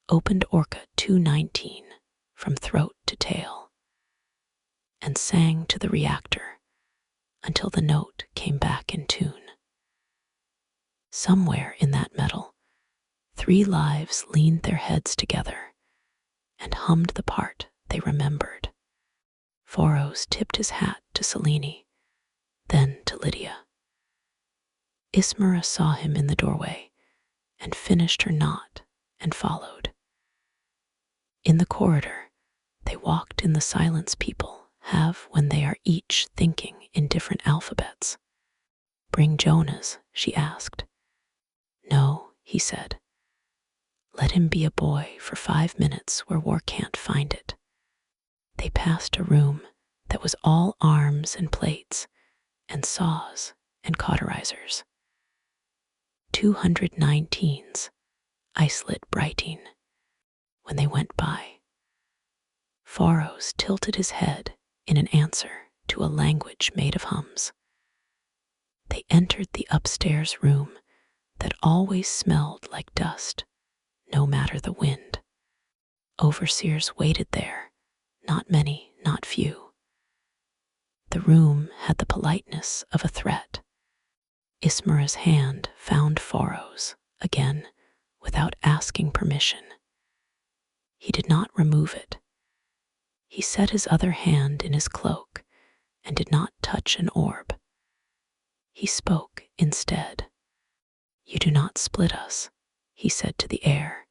opened Orca 219 from throat to tail and sang to the reactor until the note came back in tune. Somewhere in that metal, 3 lives leaned their heads together and hummed the part they remembered. Phoros tipped his hat to Selene, then to Lydia. Ismera saw him in the doorway and finished her knot and followed. In the corridor, they walked in the silence people have when they are each thinking in different alphabets. Bring Jonas, she asked. No, he said. Let him be a boy for 5 minutes where war can't find it. They passed a room that was all arms and plates and saws and cauterizers. 219s, ice-lit brighting, when they went by. Phoros tilted his head in an answer to a language made of hums. They entered the upstairs room that always smelled like dust, no matter the wind. Overseers waited there, not many, not few. The room had the politeness of a threat. Ismera's hand found Phoros again without asking permission. He did not remove it. He set his other hand in his cloak and did not touch an orb. He spoke instead. You do not split us, he said to the air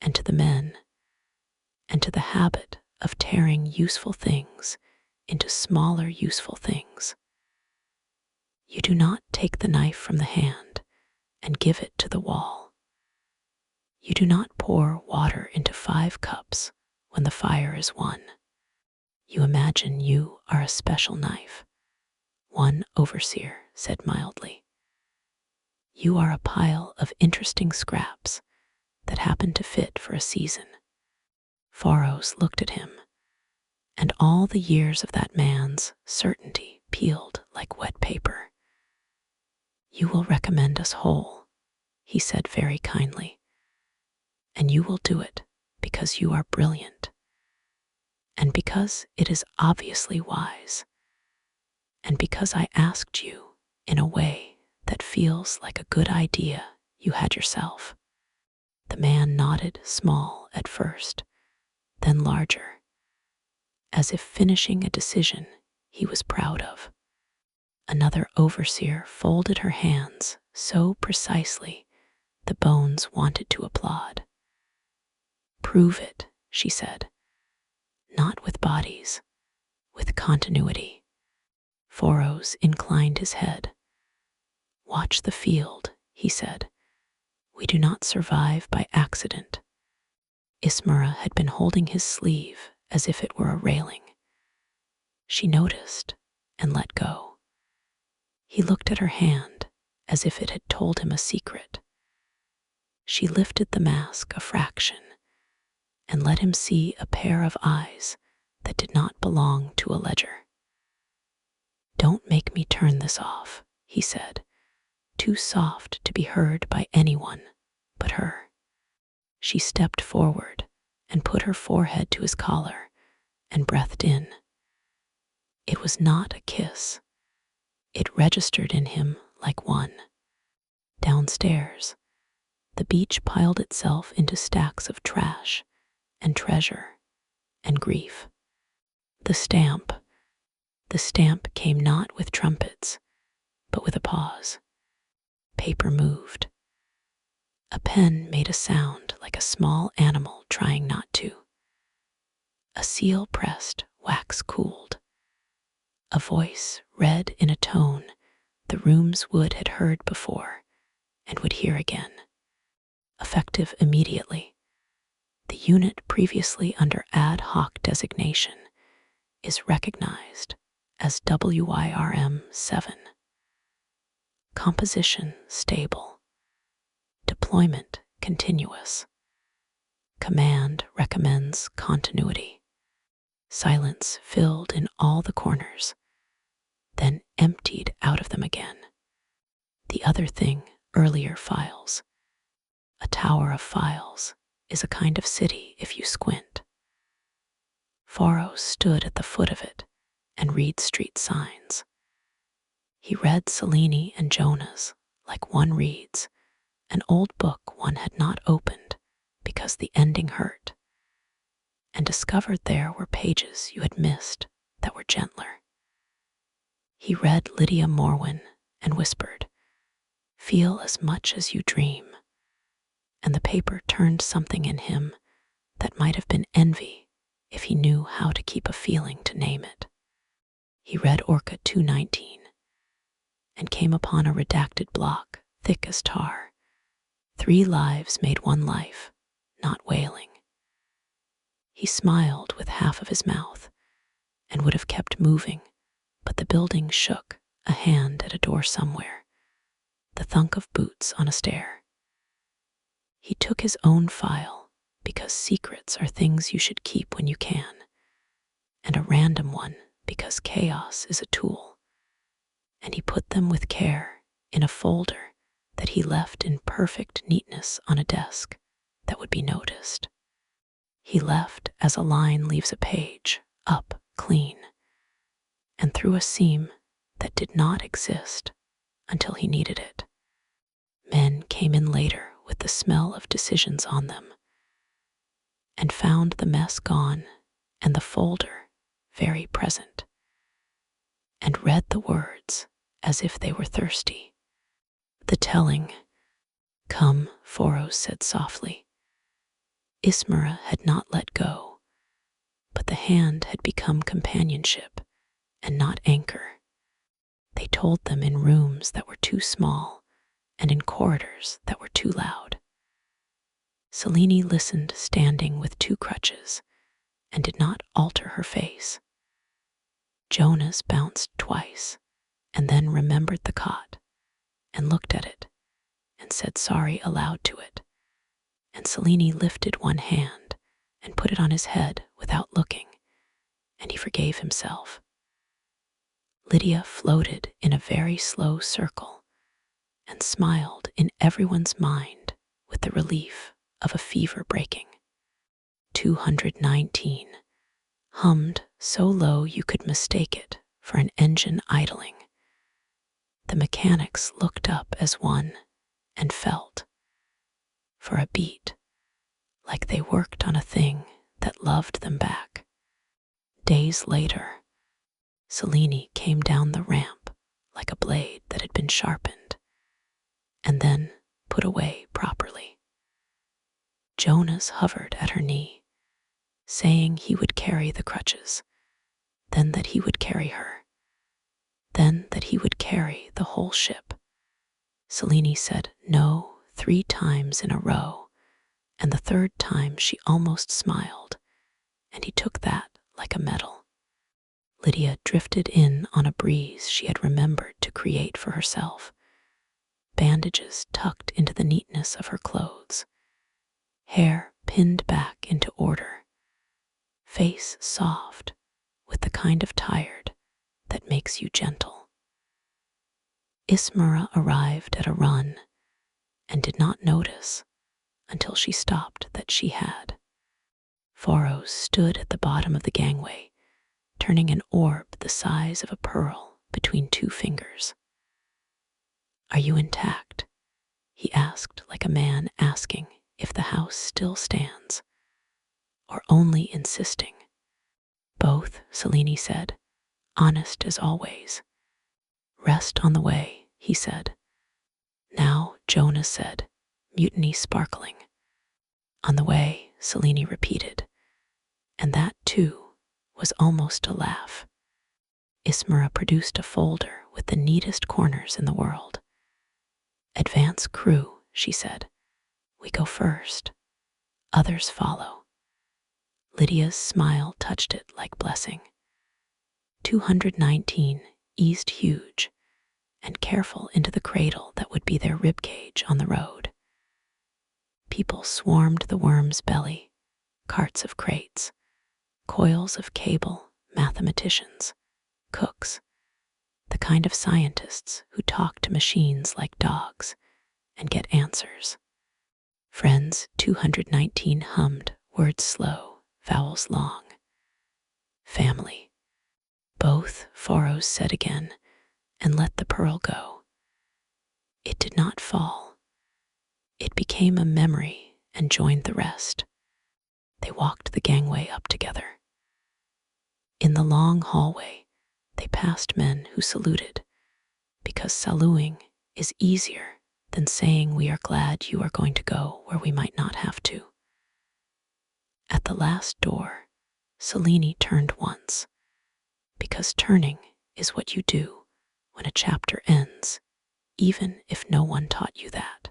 and to the men and to the habit of tearing useful things into smaller useful things. You do not take the knife from the hand and give it to the wall. You do not pour water into 5 cups when the fire is won. You imagine you are a special knife, one overseer said mildly. You are a pile of interesting scraps that happen to fit for a season. Faros looked at him, and all the years of that man's certainty peeled like wet paper. You will recommend us whole, he said very kindly, and you will do it because you are brilliant, and because it is obviously wise, and because I asked you in a way that feels like a good idea you had yourself. The man nodded, small at first, then larger, as if finishing a decision he was proud of. Another overseer folded her hands so precisely the bones wanted to applaud. Prove it, she said. Not with bodies, with continuity. Foros inclined his head. Watch the field, he said. We do not survive by accident. Ismara had been holding his sleeve as if it were a railing. She noticed and let go. He looked at her hand as if it had told him a secret. She lifted the mask a fraction and let him see a pair of eyes that did not belong to a ledger. Don't make me turn this off, he said, too soft to be heard by anyone but her. She stepped forward and put her forehead to his collar and breathed in. It was not a kiss. It registered in him like one. Downstairs, the beach piled itself into stacks of trash and treasure and grief. The stamp came not with trumpets, but with a pause. Paper moved. A pen made a sound like a small animal trying not to. A seal pressed, wax cooled. A voice read in a tone the room's wood had heard before and would hear again. Effective immediately. The unit previously under ad hoc designation is recognized as WYRM 7. Composition stable. Deployment continuous. Command recommends continuity. Silence filled in all the corners, then emptied out of them again. The other thing, earlier files. A tower of files is a kind of city if you squint. Faros stood at the foot of it and read street signs. He read Cellini and Jonah's like one reads an old book one had not opened because the ending hurt, and discovered there were pages you had missed that were gentler. He read Lydia Morwin and whispered, "Feel as much as you dream," and the paper turned something in him that might have been envy if he knew how to keep a feeling to name it. He read Orca 219 and came upon a redacted block, thick as tar. 3 lives made 1 life, not wailing. He smiled with half of his mouth and would have kept moving, but the building shook, a hand at a door somewhere, the thunk of boots on a stair. He took his own file because secrets are things you should keep when you can, and a random one because chaos is a tool, and he put them with care in a folder that he left in perfect neatness on a desk that would be noticed. He left as a line leaves a page, up, clean, and through a seam that did not exist until he needed it. Men came in later with the smell of decisions on them, and found the mess gone and the folder very present, and read the words as if they were thirsty. The telling, "Come," Foros said softly. Ismara had not let go, but the hand had become companionship and not anchor. They told them in rooms that were too small and in corridors that were too loud. Cellini listened standing with 2 crutches and did not alter her face. Jonas bounced twice, and then remembered the cot, and looked at it, and said sorry aloud to it, and Selene lifted one hand and put it on his head without looking, and he forgave himself. Lydia floated in a very slow circle and smiled in everyone's mind with the relief of a fever breaking. 219 hummed so low you could mistake it for an engine idling. The mechanics looked up as one and felt, for a beat, like they worked on a thing that loved them back. Days later, Selene came down the ramp like a blade that had been sharpened and then put away properly. Jonas hovered at her knee, saying he would carry the crutches, then that he would carry her, then that he would carry the whole ship. Selene said no 3 times in a row, and the 3rd time she almost smiled, and he took that like a medal. Lydia drifted in on a breeze she had remembered to create for herself, bandages tucked into the neatness of her clothes, hair pinned back into order, face soft with the kind of tired that makes you gentle. Ismera arrived at a run and did not notice until she stopped that she had. Foros stood at the bottom of the gangway, turning an orb the size of a pearl between 2 fingers. "Are you intact?" he asked, like a man asking if the house still stands, or only insisting. "Both," Selene said, honest as always. "Rest on the way," he said. "Now," Jonas said, mutiny sparkling. "On the way," Selene repeated, and that, too, was almost a laugh. Ismera produced a folder with the neatest corners in the world. "Advance crew," she said. "We go first. Others follow." Lydia's smile touched it like blessing. 219 eased huge and careful into the cradle that would be their ribcage on the road. People swarmed the WYRM's belly, carts of crates, coils of cable, mathematicians, cooks, the kind of scientists who talk to machines like dogs and get answers. Friends 219 hummed, words slow, vowels long. Family. Both, Foros said again, and let the pearl go. It did not fall. It became a memory and joined the rest. They walked the gangway up together. In the long hallway, they passed men who saluted, because saluting is easier than saying we are glad you are going to go where we might not have to. At the last door, Selene turned once, because turning is what you do when a chapter ends, even if no one taught you that.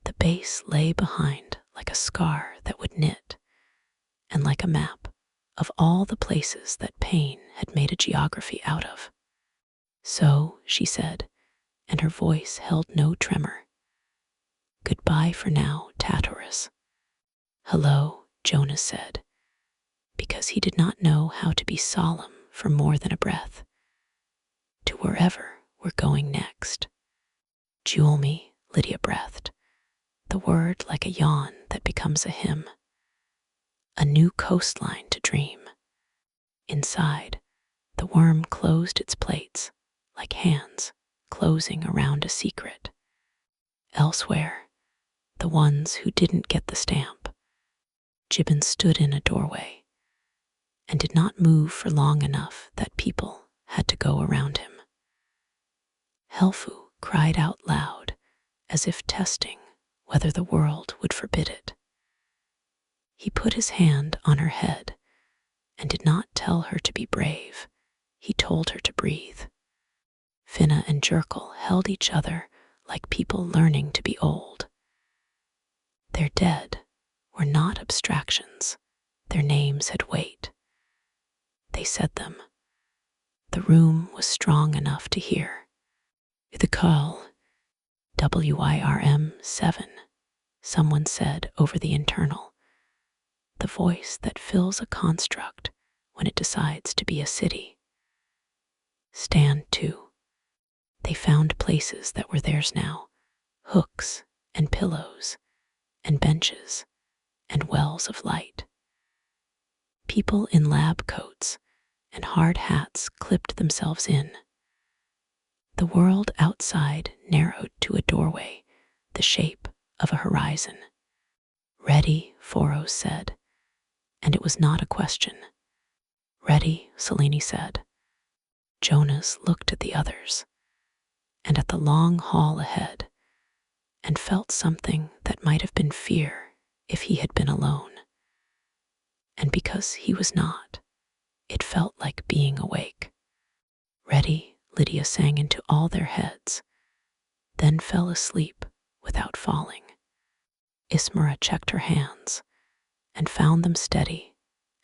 The base lay behind like a scar that would knit, and like a map of all the places that pain had made a geography out of. "So," she said, and her voice held no tremor. "Goodbye for now, Tatorus." "Hello," Jonas said, because he did not know how to be solemn for more than a breath. "To wherever we're going next." "Juelmi," Lydia breathed, the word like a yawn that becomes a hymn. A new coastline to dream. Inside, the WYRM closed its plates like hands closing around a secret. Elsewhere, the ones who didn't get the stamp, Gibbon stood in a doorway and did not move for long enough that people had to go around him. Helfu cried out loud, as if testing whether the world would forbid it. He put his hand on her head and did not tell her to be brave. He told her to breathe. Finna and Jerkel held each other like people learning to be old. Their dead were not abstractions. Their names had weight. They said them. The room was strong enough to hear. The call, WYRM 7, someone said over the internal, the voice that fills a construct when it decides to be a city. Stand 2. They found places that were theirs now, hooks and pillows and benches and wells of light. People in lab coats and hard hats clipped themselves in. The world outside narrowed to a doorway, the shape of a horizon. Ready, Foros said, and it was not a question. Ready, Selene said. Jonas looked at the others, and at the long hall ahead, and felt something that might have been fear if he had been alone. And because he was not, it felt like being awake. Ready, Lydia sang into all their heads, then fell asleep without falling. Ismara checked her hands and found them steady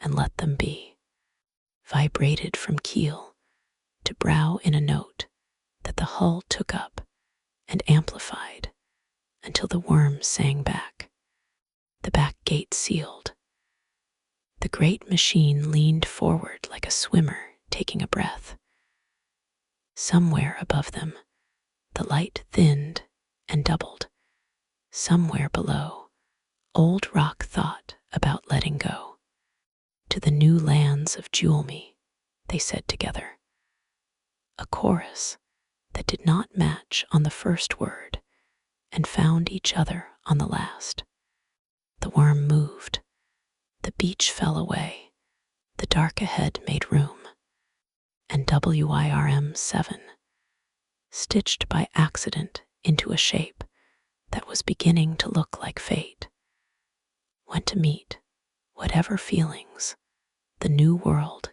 and let them be. Vibrated from keel to brow in a note that the hull took up and amplified until the worm sang back. The back gate sealed. The great machine leaned forward like a swimmer taking a breath. Somewhere above them, the light thinned and doubled. Somewhere below, old rock thought about letting go. To the new lands of Juelmi, they said together. A chorus that did not match on the first word and found each other on the last. The worm moved. The beach fell away. The dark ahead made room. And WYRM 7, stitched by accident into a shape that was beginning to look like fate, went to meet whatever feelings the new world